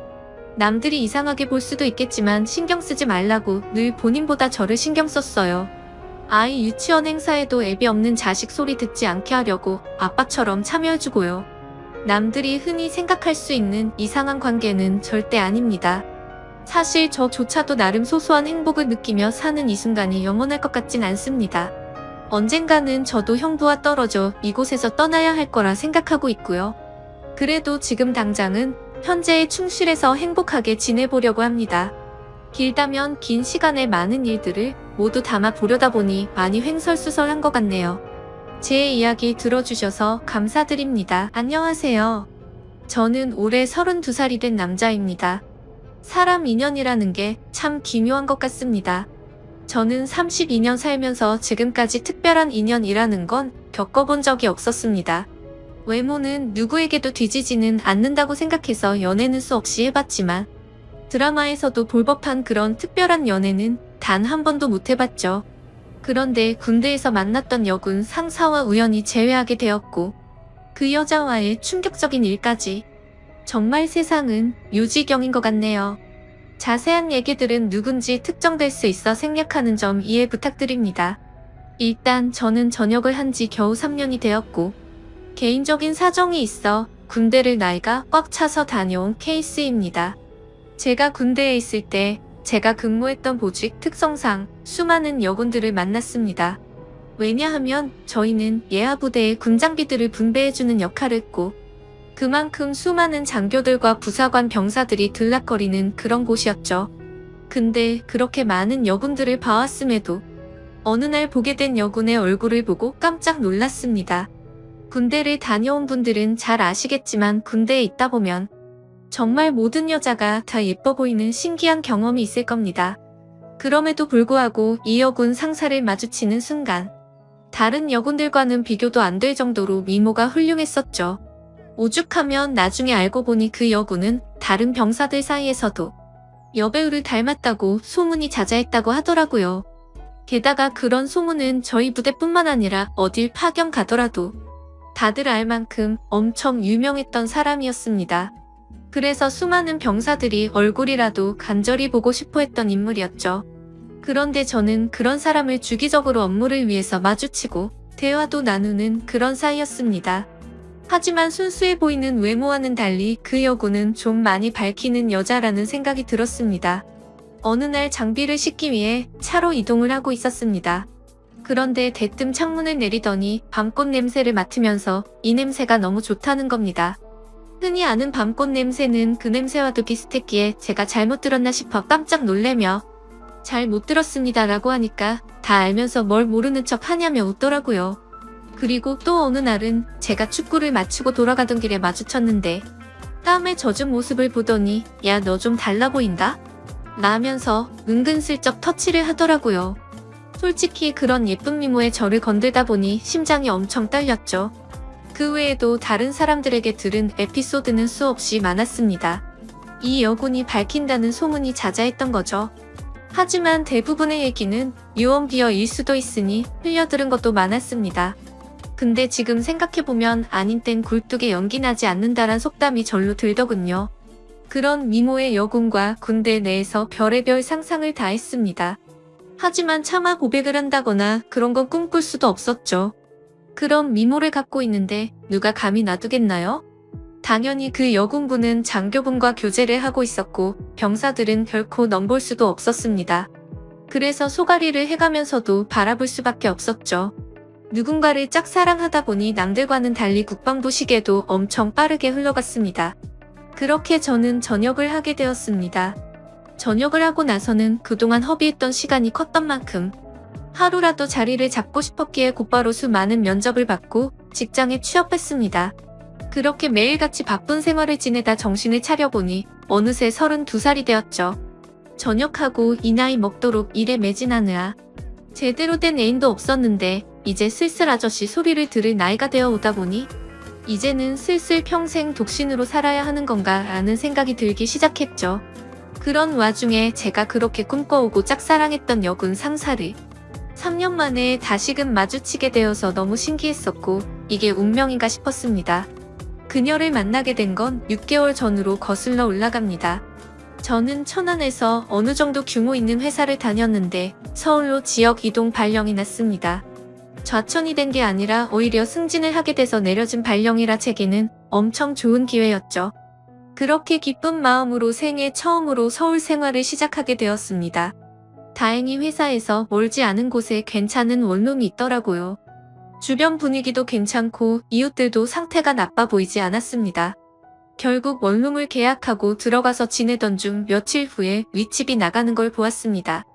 남들이 이상하게 볼 수도 있겠지만 신경 쓰지 말라고 늘 본인보다 저를 신경 썼어요. 아이 유치원 행사에도 애비 없는 자식 소리 듣지 않게 하려고 아빠처럼 참여해주고요. 남들이 흔히 생각할 수 있는 이상한 관계는 절대 아닙니다. 사실 저조차도 나름 소소한 행복을 느끼며 사는 이 순간이 영원할 것 같진 않습니다. 언젠가는 저도 형부와 떨어져 이곳에서 떠나야 할 거라 생각하고 있고요. 그래도 지금 당장은 현재에 충실해서 행복하게 지내보려고 합니다. 길다면 긴 시간에 많은 일들을 모두 담아보려다 보니 많이 횡설수설한 것 같네요. 제 이야기 들어주셔서 감사드립니다. 안녕하세요. 저는 올해 32살이 된 남자입니다. 사람 인연이라는 게 참 기묘한 것 같습니다. 저는 32년 살면서 지금까지 특별한 인연이라는 건 겪어본 적이 없었습니다. 외모는 누구에게도 뒤지지는 않는다고 생각해서 연애는 수없이 해봤지만 드라마에서도 볼 법한 그런 특별한 연애는 단 한 번도 못 해봤죠. 그런데 군대에서 만났던 여군 상사와 우연히 재회하게 되었고 그 여자와의 충격적인 일까지 정말 세상은 요지경인 것 같네요. 자세한 얘기들은 누군지 특정될 수 있어 생략하는 점 이해 부탁드립니다. 일단 저는 전역을 한 지 겨우 3년이 되었고 개인적인 사정이 있어 군대를 나이가 꽉 차서 다녀온 케이스입니다. 제가 군대에 있을 때 제가 근무했던 보직 특성상 수많은 여군들을 만났습니다. 왜냐하면 저희는 예하부대의 군장비들을 분배해주는 역할을 했고 그만큼 수많은 장교들과 부사관 병사들이 들락거리는 그런 곳이었죠. 근데 그렇게 많은 여군들을 봐왔음에도 어느 날 보게 된 여군의 얼굴을 보고 깜짝 놀랐습니다. 군대를 다녀온 분들은 잘 아시겠지만 군대에 있다 보면 정말 모든 여자가 다 예뻐 보이는 신기한 경험이 있을 겁니다. 그럼에도 불구하고 이 여군 상사를 마주치는 순간 다른 여군들과는 비교도 안 될 정도로 미모가 훌륭했었죠. 오죽하면 나중에 알고 보니 그 여군은 다른 병사들 사이에서도 여배우를 닮았다고 소문이 자자했다고 하더라고요. 게다가 그런 소문은 저희 부대뿐만 아니라 어딜 파견 가더라도 다들 알 만큼 엄청 유명했던 사람이었습니다. 그래서 수많은 병사들이 얼굴이라도 간절히 보고 싶어 했던 인물이었죠. 그런데 저는 그런 사람을 주기적으로 업무를 위해서 마주치고 대화도 나누는 그런 사이였습니다. 하지만 순수해 보이는 외모와는 달리 그 여군은 좀 많이 밝히는 여자라는 생각이 들었습니다. 어느 날 장비를 싣기 위해 차로 이동을 하고 있었습니다. 그런데 대뜸 창문을 내리더니 밤꽃 냄새를 맡으면서 이 냄새가 너무 좋다는 겁니다. 흔히 아는 밤꽃 냄새는 그 냄새와도 비슷했기에 제가 잘못 들었나 싶어 깜짝 놀래며 잘 못 들었습니다 라고 하니까 다 알면서 뭘 모르는 척 하냐며 웃더라고요. 그리고 또 어느 날은 제가 축구를 마치고 돌아가던 길에 마주쳤는데 땀에 젖은 모습을 보더니 야, 너 좀 달라 보인다? 라면서 은근슬쩍 터치를 하더라고요. 솔직히 그런 예쁜 미모에 저를 건들다 보니 심장이 엄청 떨렸죠. 그 외에도 다른 사람들에게 들은 에피소드는 수없이 많았습니다. 이 여군이 밝힌다는 소문이 자자했던 거죠. 하지만 대부분의 얘기는 유언비어일 수도 있으니 흘려들은 것도 많았습니다. 근데 지금 생각해보면 아닌 땐 굴뚝에 연기 나지 않는다란 속담이 절로 들더군요. 그런 미모의 여군과 군대 내에서 별의별 상상을 다 했습니다. 하지만 차마 고백을 한다거나 그런 건 꿈꿀 수도 없었죠. 그런 미모를 갖고 있는데 누가 감히 놔두겠나요? 당연히 그 여군분은 장교분과 교제를 하고 있었고 병사들은 결코 넘볼 수도 없었습니다. 그래서 소가리를 해가면서도 바라볼 수밖에 없었죠. 누군가를 짝사랑하다 보니 남들과는 달리 국방부 시계도 엄청 빠르게 흘러갔습니다. 그렇게 저는 전역을 하게 되었습니다. 전역을 하고 나서는 그동안 허비했던 시간이 컸던 만큼 하루라도 자리를 잡고 싶었기에 곧바로 수많은 면접을 받고 직장에 취업했습니다. 그렇게 매일같이 바쁜 생활을 지내다 정신을 차려보니 어느새 32살이 되었죠. 전역하고 이 나이 먹도록 일에 매진하느라 제대로 된 애인도 없었는데 이제 슬슬 아저씨 소리를 들을 나이가 되어 오다 보니 이제는 슬슬 평생 독신으로 살아야 하는 건가 라는 생각이 들기 시작했죠. 그런 와중에 제가 그렇게 꿈꿔오고 짝사랑했던 여군 상사를 3년 만에 다시금 마주치게 되어서 너무 신기했었고 이게 운명인가 싶었습니다. 그녀를 만나게 된 건 6개월 전으로 거슬러 올라갑니다. 저는 천안에서 어느 정도 규모 있는 회사를 다녔는데 서울로 지역 이동 발령이 났습니다. 좌천이 된 게 아니라 오히려 승진을 하게 돼서 내려진 발령이라 제게는 엄청 좋은 기회였죠. 그렇게 기쁜 마음으로 생애 처음으로 서울 생활을 시작하게 되었습니다. 다행히 회사에서 멀지 않은 곳에 괜찮은 원룸이 있더라고요. 주변 분위기도 괜찮고 이웃들도 상태가 나빠 보이지 않았습니다. 결국 원룸을 계약하고 들어가서 지내던 중 며칠 후에 윗집이 나가는 걸 보았습니다.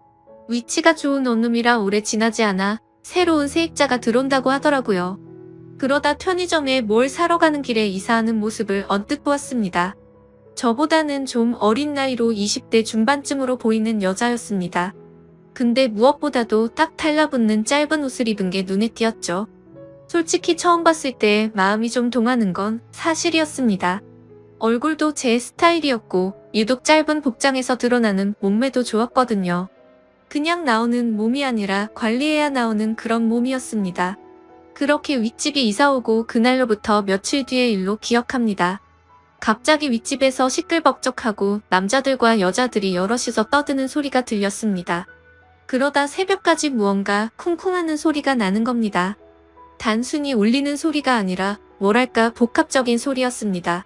위치가 좋은 원룸이라 오래 지나지 않아 새로운 세입자가 들어온다고 하더라고요. 그러다 편의점에 뭘 사러 가는 길에 이사하는 모습을 언뜻 보았습니다. 저보다는 좀 어린 나이로 20대 중반쯤으로 보이는 여자였습니다. 근데 무엇보다도 딱 달라붙는 짧은 옷을 입은 게 눈에 띄었죠. 솔직히 처음 봤을 때 마음이 좀 동하는 건 사실이었습니다. 얼굴도 제 스타일이었고 유독 짧은 복장에서 드러나는 몸매도 좋았거든요. 그냥 나오는 몸이 아니라 관리해야 나오는 그런 몸이었습니다. 그렇게 윗집이 이사오고 그날로부터 며칠 뒤의 일로 기억합니다. 갑자기 윗집에서 시끌벅적하고 남자들과 여자들이 여럿이서 떠드는 소리가 들렸습니다. 그러다 새벽까지 무언가 쿵쿵하는 소리가 나는 겁니다. 단순히 울리는 소리가 아니라 뭐랄까 복합적인 소리였습니다.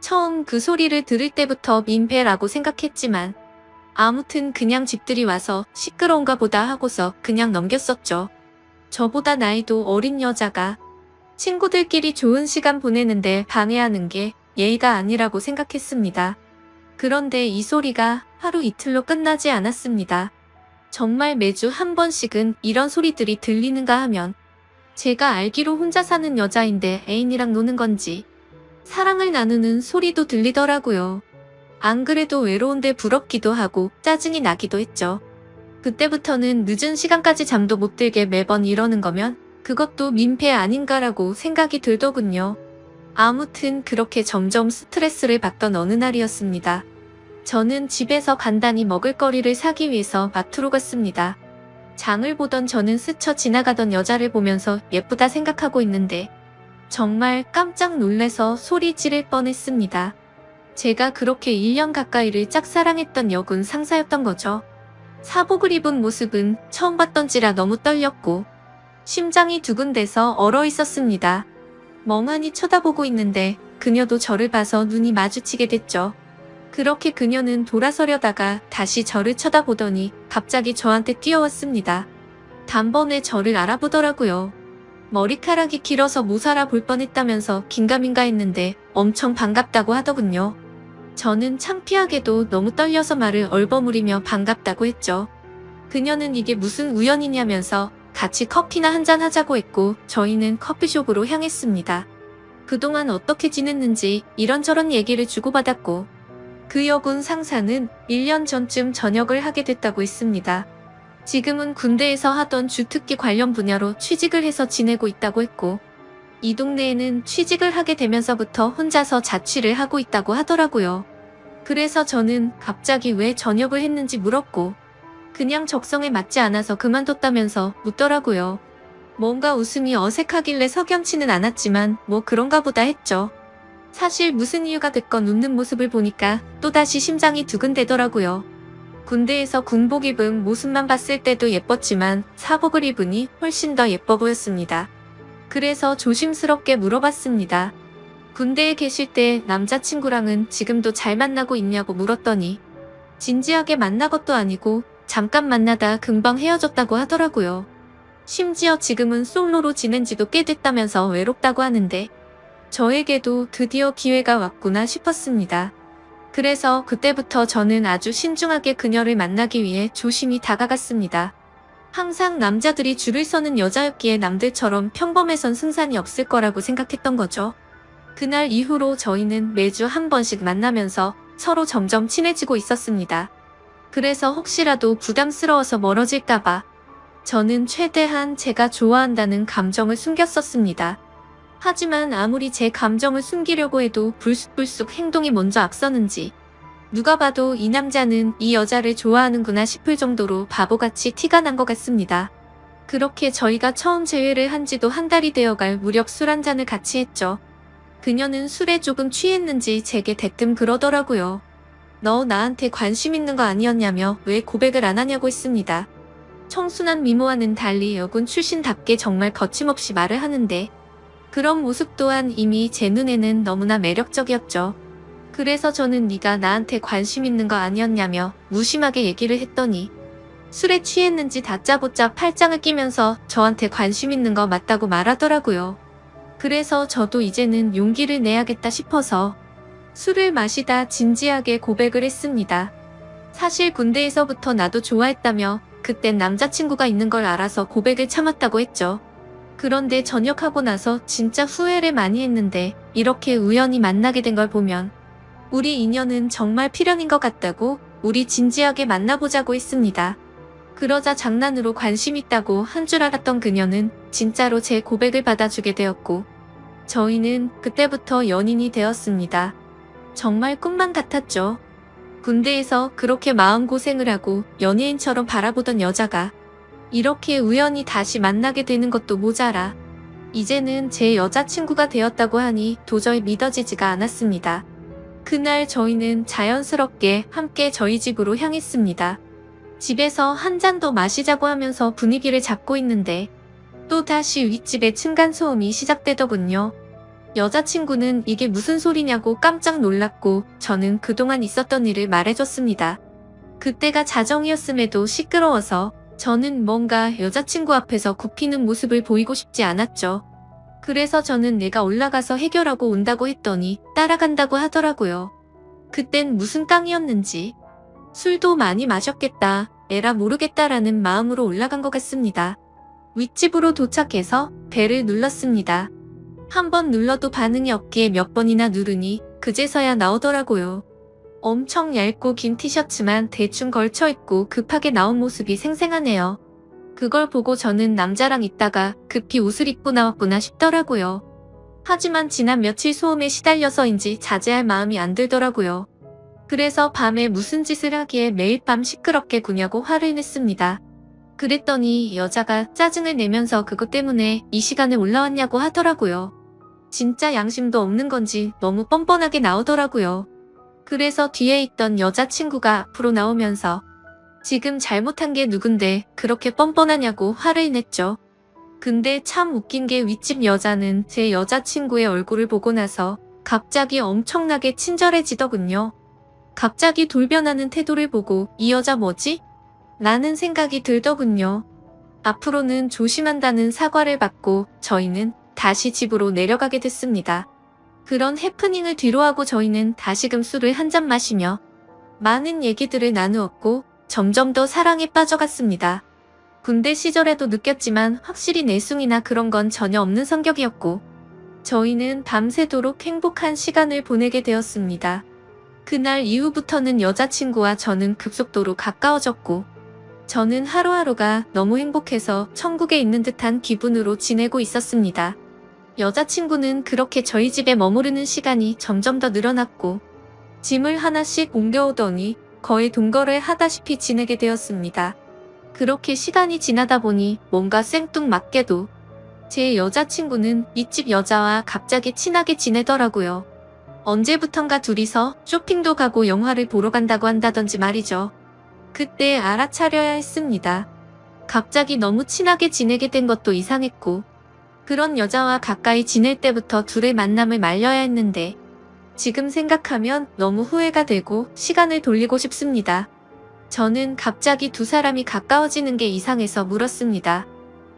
처음 그 소리를 들을 때부터 민폐라고 생각했지만 아무튼 그냥 집들이 와서 시끄러운가 보다 하고서 그냥 넘겼었죠. 저보다 나이도 어린 여자가 친구들끼리 좋은 시간 보내는데 방해하는 게 예의가 아니라고 생각했습니다. 그런데 이 소리가 하루 이틀로 끝나지 않았습니다. 정말 매주 한 번씩은 이런 소리들이 들리는가 하면 제가 알기로 혼자 사는 여자인데 애인이랑 노는 건지 사랑을 나누는 소리도 들리더라고요. 안 그래도 외로운데 부럽기도 하고 짜증이 나기도 했죠. 그때부터는 늦은 시간까지 잠도 못 들게 매번 이러는 거면 그것도 민폐 아닌가라고 생각이 들더군요. 아무튼 그렇게 점점 스트레스를 받던 어느 날이었습니다. 저는 집에서 간단히 먹을거리를 사기 위해서 마트로 갔습니다. 장을 보던 저는 스쳐 지나가던 여자를 보면서 예쁘다 생각하고 있는데 정말 깜짝 놀라서 소리 지를 뻔했습니다. 제가 그렇게 1년 가까이를 짝사랑했던 여군 상사였던 거죠. 사복을 입은 모습은 처음 봤던지라 너무 떨렸고 심장이 두근대서 얼어 있었습니다. 멍하니 쳐다보고 있는데 그녀도 저를 봐서 눈이 마주치게 됐죠. 그렇게 그녀는 돌아서려다가 다시 저를 쳐다보더니 갑자기 저한테 뛰어왔습니다. 단번에 저를 알아보더라고요. 머리카락이 길어서 못 알아볼 뻔했다면서 긴가민가 했는데 엄청 반갑다고 하더군요. 저는 창피하게도 너무 떨려서 말을 얼버무리며 반갑다고 했죠. 그녀는 이게 무슨 우연이냐면서 같이 커피나 한잔 하자고 했고 저희는 커피숍으로 향했습니다. 그동안 어떻게 지냈는지 이런저런 얘기를 주고받았고 그 여군 상사는 1년 전쯤 전역을 하게 됐다고 했습니다. 지금은 군대에서 하던 주특기 관련 분야로 취직을 해서 지내고 있다고 했고 이 동네에는 취직을 하게 되면서부터 혼자서 자취를 하고 있다고 하더라고요. 그래서 저는 갑자기 왜 전역을 했는지 물었고 그냥 적성에 맞지 않아서 그만뒀다면서 묻더라고요. 뭔가 웃음이 어색하길래 석연치는 않았지만 뭐 그런가 보다 했죠. 사실 무슨 이유가 됐건 웃는 모습을 보니까 또다시 심장이 두근대더라고요. 군대에서 군복 입은 모습만 봤을 때도 예뻤지만 사복을 입으니 훨씬 더 예뻐 보였습니다. 그래서 조심스럽게 물어봤습니다. 군대에 계실 때 남자친구랑은 지금도 잘 만나고 있냐고 물었더니 진지하게 만난 것도 아니고 잠깐 만나다 금방 헤어졌다고 하더라고요. 심지어 지금은 솔로로 지낸 지도 꽤 됐다면서 외롭다고 하는데 저에게도 드디어 기회가 왔구나 싶었습니다. 그래서 그때부터 저는 아주 신중하게 그녀를 만나기 위해 조심히 다가갔습니다. 항상 남자들이 줄을 서는 여자였기에 남들처럼 평범해선 승산이 없을 거라고 생각했던 거죠. 그날 이후로 저희는 매주 한 번씩 만나면서 서로 점점 친해지고 있었습니다. 그래서 혹시라도 부담스러워서 멀어질까봐 저는 최대한 제가 좋아한다는 감정을 숨겼었습니다. 하지만 아무리 제 감정을 숨기려고 해도 불쑥불쑥 행동이 먼저 앞서는지 누가 봐도 이 남자는 이 여자를 좋아하는구나 싶을 정도로 바보같이 티가 난 것 같습니다. 그렇게 저희가 처음 재회를 한 지도 한 달이 되어갈 무렵 술 한 잔을 같이 했죠. 그녀는 술에 조금 취했는지 제게 대뜸 그러더라고요. 너 나한테 관심 있는 거 아니었냐며 왜 고백을 안 하냐고 했습니다. 청순한 미모와는 달리 여군 출신답게 정말 거침없이 말을 하는데 그런 모습 또한 이미 제 눈에는 너무나 매력적이었죠. 그래서 저는 네가 나한테 관심 있는 거 아니었냐며 무심하게 얘기를 했더니 술에 취했는지 다짜고짜 팔짱을 끼면서 저한테 관심 있는 거 맞다고 말하더라고요. 그래서 저도 이제는 용기를 내야겠다 싶어서 술을 마시다 진지하게 고백을 했습니다. 사실 군대에서부터 나도 좋아했다며 그땐 남자친구가 있는 걸 알아서 고백을 참았다고 했죠. 그런데 전역하고 나서 진짜 후회를 많이 했는데 이렇게 우연히 만나게 된 걸 보면 우리 인연은 정말 필연인 것 같다고 우리 진지하게 만나보자고 했습니다. 그러자 장난으로 관심 있다고 한 줄 알았던 그녀는 진짜로 제 고백을 받아주게 되었고, 저희는 그때부터 연인이 되었습니다. 정말 꿈만 같았죠. 군대에서 그렇게 마음고생을 하고 연예인처럼 바라보던 여자가 이렇게 우연히 다시 만나게 되는 것도 모자라 이제는 제 여자친구가 되었다고 하니 도저히 믿어지지가 않았습니다. 그날 저희는 자연스럽게 함께 저희 집으로 향했습니다. 집에서 한 잔 더 마시자고 하면서 분위기를 잡고 있는데 또다시 윗집에 층간소음이 시작되더군요. 여자친구는 이게 무슨 소리냐고 깜짝 놀랐고 저는 그동안 있었던 일을 말해줬습니다. 그때가 자정이었음에도 시끄러워서 저는 뭔가 여자친구 앞에서 굽히는 모습을 보이고 싶지 않았죠. 그래서 저는 내가 올라가서 해결하고 온다고 했더니 따라간다고 하더라고요. 그땐 무슨 깡이었는지 술도 많이 마셨겠다, 에라 모르겠다라는 마음으로 올라간 것 같습니다. 윗집으로 도착해서 벨을 눌렀습니다. 한 번 눌러도 반응이 없기에 몇 번이나 누르니 그제서야 나오더라고요. 엄청 얇고 긴 티셔츠만 대충 걸쳐 입고 급하게 나온 모습이 생생하네요. 그걸 보고 저는 남자랑 있다가 급히 옷을 입고 나왔구나 싶더라고요. 하지만 지난 며칠 소음에 시달려서인지 자제할 마음이 안 들더라고요. 그래서 밤에 무슨 짓을 하기에 매일 밤 시끄럽게 구냐고 화를 냈습니다. 그랬더니 여자가 짜증을 내면서 그것 때문에 이 시간에 올라왔냐고 하더라고요. 진짜 양심도 없는 건지 너무 뻔뻔하게 나오더라고요. 그래서 뒤에 있던 여자친구가 앞으로 나오면서 지금 잘못한 게 누군데 그렇게 뻔뻔하냐고 화를 냈죠. 근데 참 웃긴 게 윗집 여자는 제 여자친구의 얼굴을 보고 나서 갑자기 엄청나게 친절해지더군요. 갑자기 돌변하는 태도를 보고 이 여자 뭐지? 라는 생각이 들더군요. 앞으로는 조심한다는 사과를 받고 저희는 다시 집으로 내려가게 됐습니다. 그런 해프닝을 뒤로하고 저희는 다시금 술을 한 잔 마시며 많은 얘기들을 나누었고 점점 더 사랑에 빠져갔습니다. 군대 시절에도 느꼈지만 확실히 내숭이나 그런 건 전혀 없는 성격이었고 저희는 밤새도록 행복한 시간을 보내게 되었습니다. 그날 이후부터는 여자친구와 저는 급속도로 가까워졌고 저는 하루하루가 너무 행복해서 천국에 있는 듯한 기분으로 지내고 있었습니다. 여자친구는 그렇게 저희 집에 머무르는 시간이 점점 더 늘어났고 짐을 하나씩 옮겨오더니 거의 동거를 하다시피 지내게 되었습니다. 그렇게 시간이 지나다 보니 뭔가 생뚱맞게도 제 여자친구는 윗집 여자와 갑자기 친하게 지내더라고요. 언제부턴가 둘이서 쇼핑도 가고 영화를 보러 간다고 한다던지 말이죠. 그때 알아차려야 했습니다. 갑자기 너무 친하게 지내게 된 것도 이상했고 그런 여자와 가까이 지낼 때부터 둘의 만남을 말려야 했는데 지금 생각하면 너무 후회가 되고 시간을 돌리고 싶습니다. 저는 갑자기 두 사람이 가까워지는 게 이상해서 물었습니다.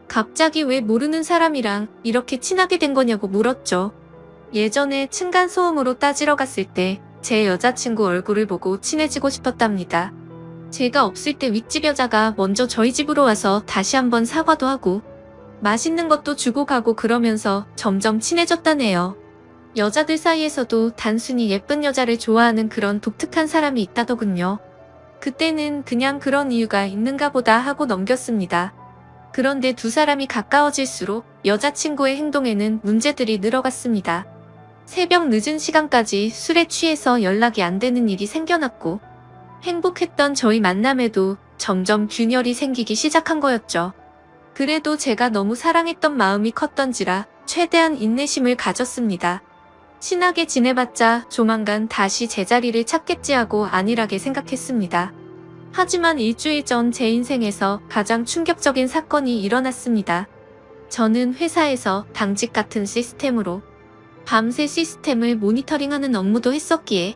갑자기 왜 모르는 사람이랑 이렇게 친하게 된 거냐고 물었죠. 예전에 층간소음으로 따지러 갔을 때 제 여자친구 얼굴을 보고 친해지고 싶었답니다. 제가 없을 때 윗집 여자가 먼저 저희 집으로 와서 다시 한번 사과도 하고 맛있는 것도 주고 가고 그러면서 점점 친해졌다네요. 여자들 사이에서도 단순히 예쁜 여자를 좋아하는 그런 독특한 사람이 있다더군요. 그때는 그냥 그런 이유가 있는가 보다 하고 넘겼습니다. 그런데 두 사람이 가까워질수록 여자친구의 행동에는 문제들이 늘어갔습니다. 새벽 늦은 시간까지 술에 취해서 연락이 안 되는 일이 생겨났고 행복했던 저희 만남에도 점점 균열이 생기기 시작한 거였죠. 그래도 제가 너무 사랑했던 마음이 컸던지라 최대한 인내심을 가졌습니다. 친하게 지내봤자 조만간 다시 제자리를 찾겠지 하고 안일하게 생각했습니다. 하지만 일주일 전 제 인생에서 가장 충격적인 사건이 일어났습니다. 저는 회사에서 당직 같은 시스템으로 밤새 시스템을 모니터링하는 업무도 했었기에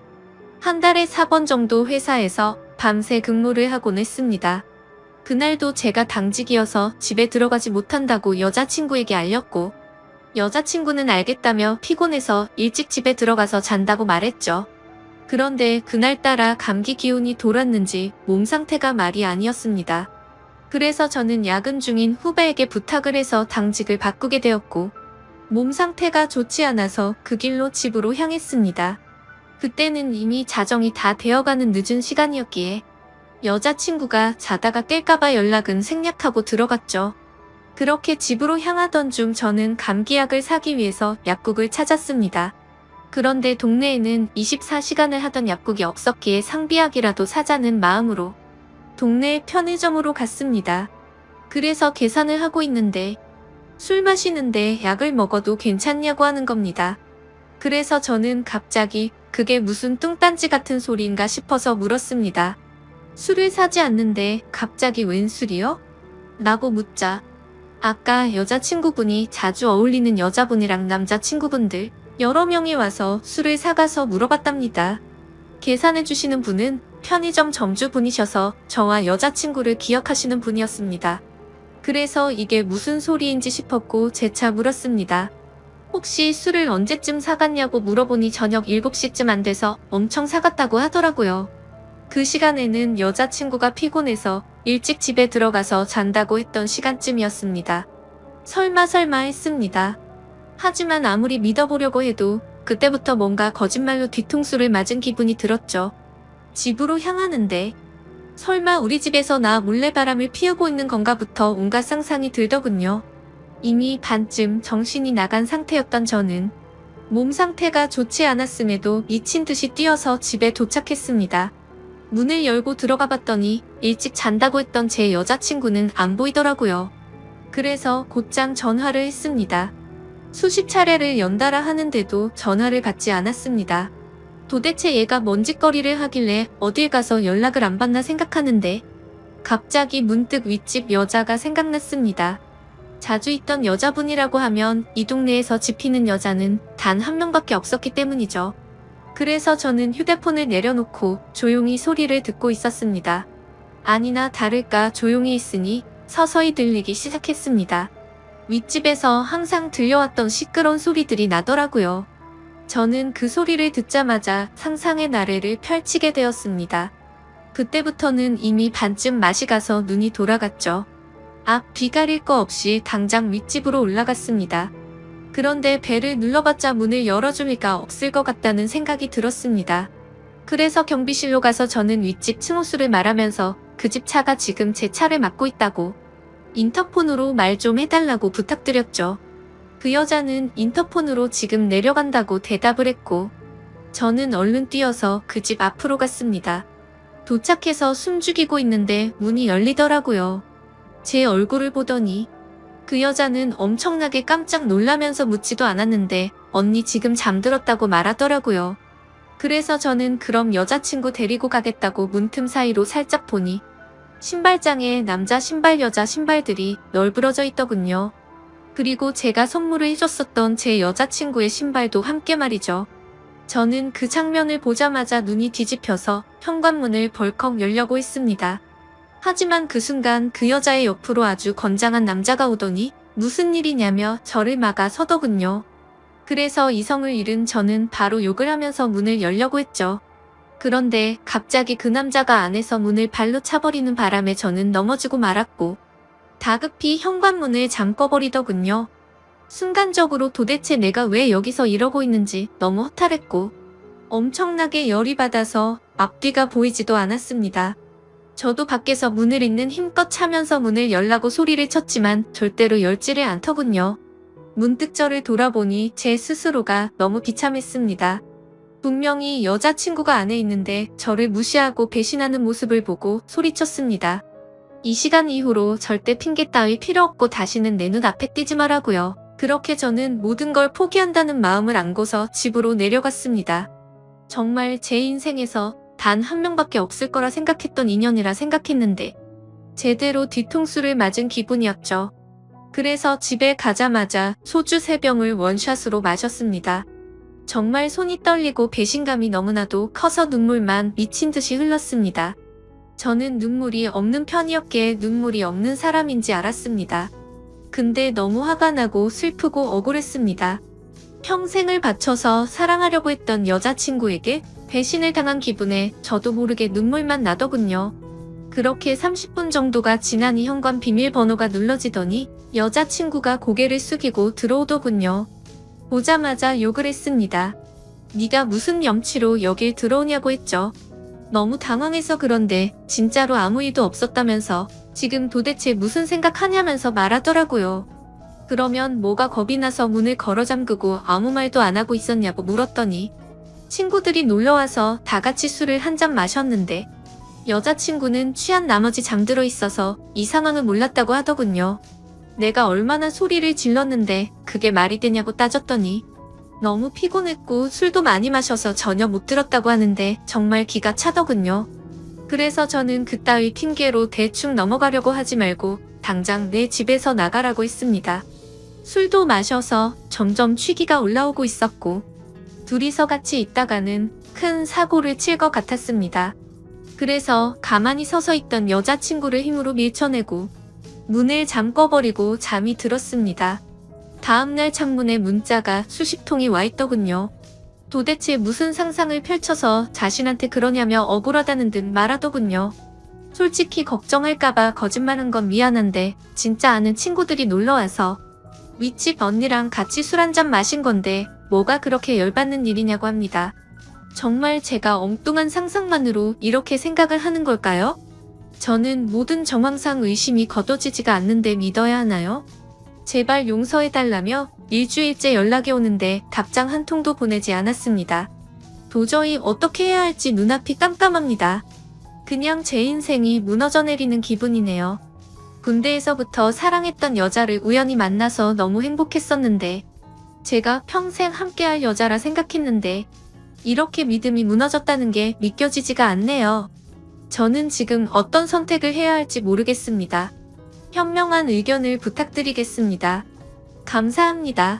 한 달에 4번 정도 회사에서 밤새 근무를 하곤 했습니다. 그날도 제가 당직이어서 집에 들어가지 못한다고 여자친구에게 알렸고 여자친구는 알겠다며 피곤해서 일찍 집에 들어가서 잔다고 말했죠. 그런데 그날따라 감기 기운이 돌았는지 몸 상태가 말이 아니었습니다. 그래서 저는 야근 중인 후배에게 부탁을 해서 당직을 바꾸게 되었고 몸 상태가 좋지 않아서 그 길로 집으로 향했습니다. 그때는 이미 자정이 다 되어가는 늦은 시간이었기에 여자친구가 자다가 깰까봐 연락은 생략하고 들어갔죠. 그렇게 집으로 향하던 중 저는 감기약을 사기 위해서 약국을 찾았습니다. 그런데 동네에는 24시간을 하던 약국이 없었기에 상비약이라도 사자는 마음으로 동네 편의점으로 갔습니다. 그래서 계산을 하고 있는데 술 마시는데 약을 먹어도 괜찮냐고 하는 겁니다. 그래서 저는 갑자기 그게 무슨 뚱딴지 같은 소리인가 싶어서 물었습니다. 술을 사지 않는데 갑자기 웬 술이요? 라고 묻자 아까 여자친구분이 자주 어울리는 여자분이랑 남자친구분들 여러 명이 와서 술을 사가서 물어봤답니다. 계산해주시는 분은 편의점 점주분이셔서 저와 여자친구를 기억하시는 분이었습니다. 그래서 이게 무슨 소리인지 싶었고 재차 물었습니다. 혹시 술을 언제쯤 사갔냐고 물어보니 저녁 7시쯤 안 돼서 엄청 사갔다고 하더라고요. 그 시간에는 여자친구가 피곤해서 일찍 집에 들어가서 잔다고 했던 시간쯤이었습니다. 설마 했습니다. 하지만 아무리 믿어보려고 해도 그때부터 뭔가 거짓말로 뒤통수를 맞은 기분이 들었죠. 집으로 향하는데 설마 우리 집에서 나 몰래 바람을 피우고 있는 건가부터 온갖 상상이 들더군요. 이미 반쯤 정신이 나간 상태였던 저는 몸 상태가 좋지 않았음에도 미친 듯이 뛰어서 집에 도착했습니다. 문을 열고 들어가 봤더니 일찍 잔다고 했던 제 여자친구는 안 보이더라고요. 그래서 곧장 전화를 했습니다. 수십 차례를 연달아 하는데도 전화를 받지 않았습니다. 도대체 얘가 뭔 짓거리를 하길래 어딜 가서 연락을 안 받나 생각하는데 갑자기 문득 윗집 여자가 생각났습니다. 자주 있던 여자분이라고 하면 이 동네에서 집히는 여자는 단 한 명밖에 없었기 때문이죠. 그래서 저는 휴대폰을 내려놓고 조용히 소리를 듣고 있었습니다. 아니나 다를까 조용히 있으니 서서히 들리기 시작했습니다. 윗집에서 항상 들려왔던 시끄러운 소리들이 나더라고요. 저는 그 소리를 듣자마자 상상의 나래를 펼치게 되었습니다. 그때부터는 이미 반쯤 맛이 가서 눈이 돌아갔죠. 앞 뒤 가릴 거 없이 당장 윗집으로 올라갔습니다. 그런데 배를 눌러봤자 문을 열어줄 리가 없을 것 같다는 생각이 들었습니다. 그래서 경비실로 가서 저는 윗집 층호수를 말하면서 그 집 차가 지금 제 차를 막고 있다고 인터폰으로 말 좀 해달라고 부탁드렸죠. 그 여자는 인터폰으로 지금 내려간다고 대답을 했고 저는 얼른 뛰어서 그 집 앞으로 갔습니다. 도착해서 숨죽이고 있는데 문이 열리더라고요. 제 얼굴을 보더니 그 여자는 엄청나게 깜짝 놀라면서 묻지도 않았는데 언니 지금 잠들었다고 말하더라고요. 그래서 저는 그럼 여자친구 데리고 가겠다고 문틈 사이로 살짝 보니 신발장에 남자 신발 여자 신발들이 널브러져 있더군요. 그리고 제가 선물을 해줬었던 제 여자친구의 신발도 함께 말이죠. 저는 그 장면을 보자마자 눈이 뒤집혀서 현관문을 벌컥 열려고 했습니다. 하지만 그 순간 그 여자의 옆으로 아주 건장한 남자가 오더니 무슨 일이냐며 저를 막아 서더군요. 그래서 이성을 잃은 저는 바로 욕을 하면서 문을 열려고 했죠. 그런데 갑자기 그 남자가 안에서 문을 발로 차버리는 바람에 저는 넘어지고 말았고 다급히 현관문을 잠궈버리더군요. 순간적으로 도대체 내가 왜 여기서 이러고 있는지 너무 허탈했고 엄청나게 열이 받아서 앞뒤가 보이지도 않았습니다. 저도 밖에서 문을 잇는 힘껏 차면서 문을 열라고 소리를 쳤지만 절대로 열지를 않더군요. 문득 저를 돌아보니 제 스스로가 너무 비참했습니다. 분명히 여자친구가 안에 있는데 저를 무시하고 배신하는 모습을 보고 소리쳤습니다. 이 시간 이후로 절대 핑계 따위 필요 없고 다시는 내 눈앞에 띄지 말라고요. 그렇게 저는 모든 걸 포기한다는 마음을 안고서 집으로 내려갔습니다. 정말 제 인생에서 단 한 명밖에 없을 거라 생각했던 인연이라 생각했는데 제대로 뒤통수를 맞은 기분이었죠. 그래서 집에 가자마자 소주 3병을 원샷으로 마셨습니다. 정말 손이 떨리고 배신감이 너무나도 커서 눈물만 미친 듯이 흘렀습니다. 저는 눈물이 없는 편이었기에 눈물이 없는 사람인지 알았습니다. 근데 너무 화가 나고 슬프고 억울했습니다. 평생을 바쳐서 사랑하려고 했던 여자친구에게 배신을 당한 기분에 저도 모르게 눈물만 나더군요. 그렇게 30분 정도가 지나니 현관 비밀번호가 눌러지더니 여자친구가 고개를 숙이고 들어오더군요. 보자마자 욕을 했습니다. 네가 무슨 염치로 여길 들어오냐고 했죠. 너무 당황해서 그런데 진짜로 아무 일도 없었다면서 지금 도대체 무슨 생각하냐면서 말하더라고요. 그러면 뭐가 겁이 나서 문을 걸어 잠그고 아무 말도 안 하고 있었냐고 물었더니 친구들이 놀러와서 다 같이 술을 한 잔 마셨는데 여자친구는 취한 나머지 잠들어 있어서 이 상황을 몰랐다고 하더군요. 내가 얼마나 소리를 질렀는데 그게 말이 되냐고 따졌더니 너무 피곤했고 술도 많이 마셔서 전혀 못 들었다고 하는데 정말 기가 차더군요. 그래서 저는 그따위 핑계로 대충 넘어가려고 하지 말고 당장 내 집에서 나가라고 했습니다. 술도 마셔서 점점 취기가 올라오고 있었고 둘이서 같이 있다가는 큰 사고를 칠 것 같았습니다. 그래서 가만히 서서 있던 여자친구를 힘으로 밀쳐내고 문을 잠궈버리고 잠이 들었습니다. 다음날 창문에 문자가 수십 통이 와 있더군요. 도대체 무슨 상상을 펼쳐서 자신한테 그러냐며 억울하다는 듯 말하더군요. 솔직히 걱정할까봐 거짓말한 건 미안한데 진짜 아는 친구들이 놀러와서 윗집 언니랑 같이 술 한잔 마신 건데 뭐가 그렇게 열받는 일이냐고 합니다. 정말 제가 엉뚱한 상상만으로 이렇게 생각을 하는 걸까요? 저는 모든 정황상 의심이 거둬지지가 않는데 믿어야 하나요? 제발 용서해달라며 일주일째 연락이 오는데 답장 한 통도 보내지 않았습니다. 도저히 어떻게 해야 할지 눈앞이 깜깜합니다. 그냥 제 인생이 무너져 내리는 기분이네요. 군대에서부터 사랑했던 여자를 우연히 만나서 너무 행복했었는데 제가 평생 함께할 여자라 생각했는데 이렇게 믿음이 무너졌다는 게 믿겨지지가 않네요. 저는 지금 어떤 선택을 해야 할지 모르겠습니다. 현명한 의견을 부탁드리겠습니다. 감사합니다.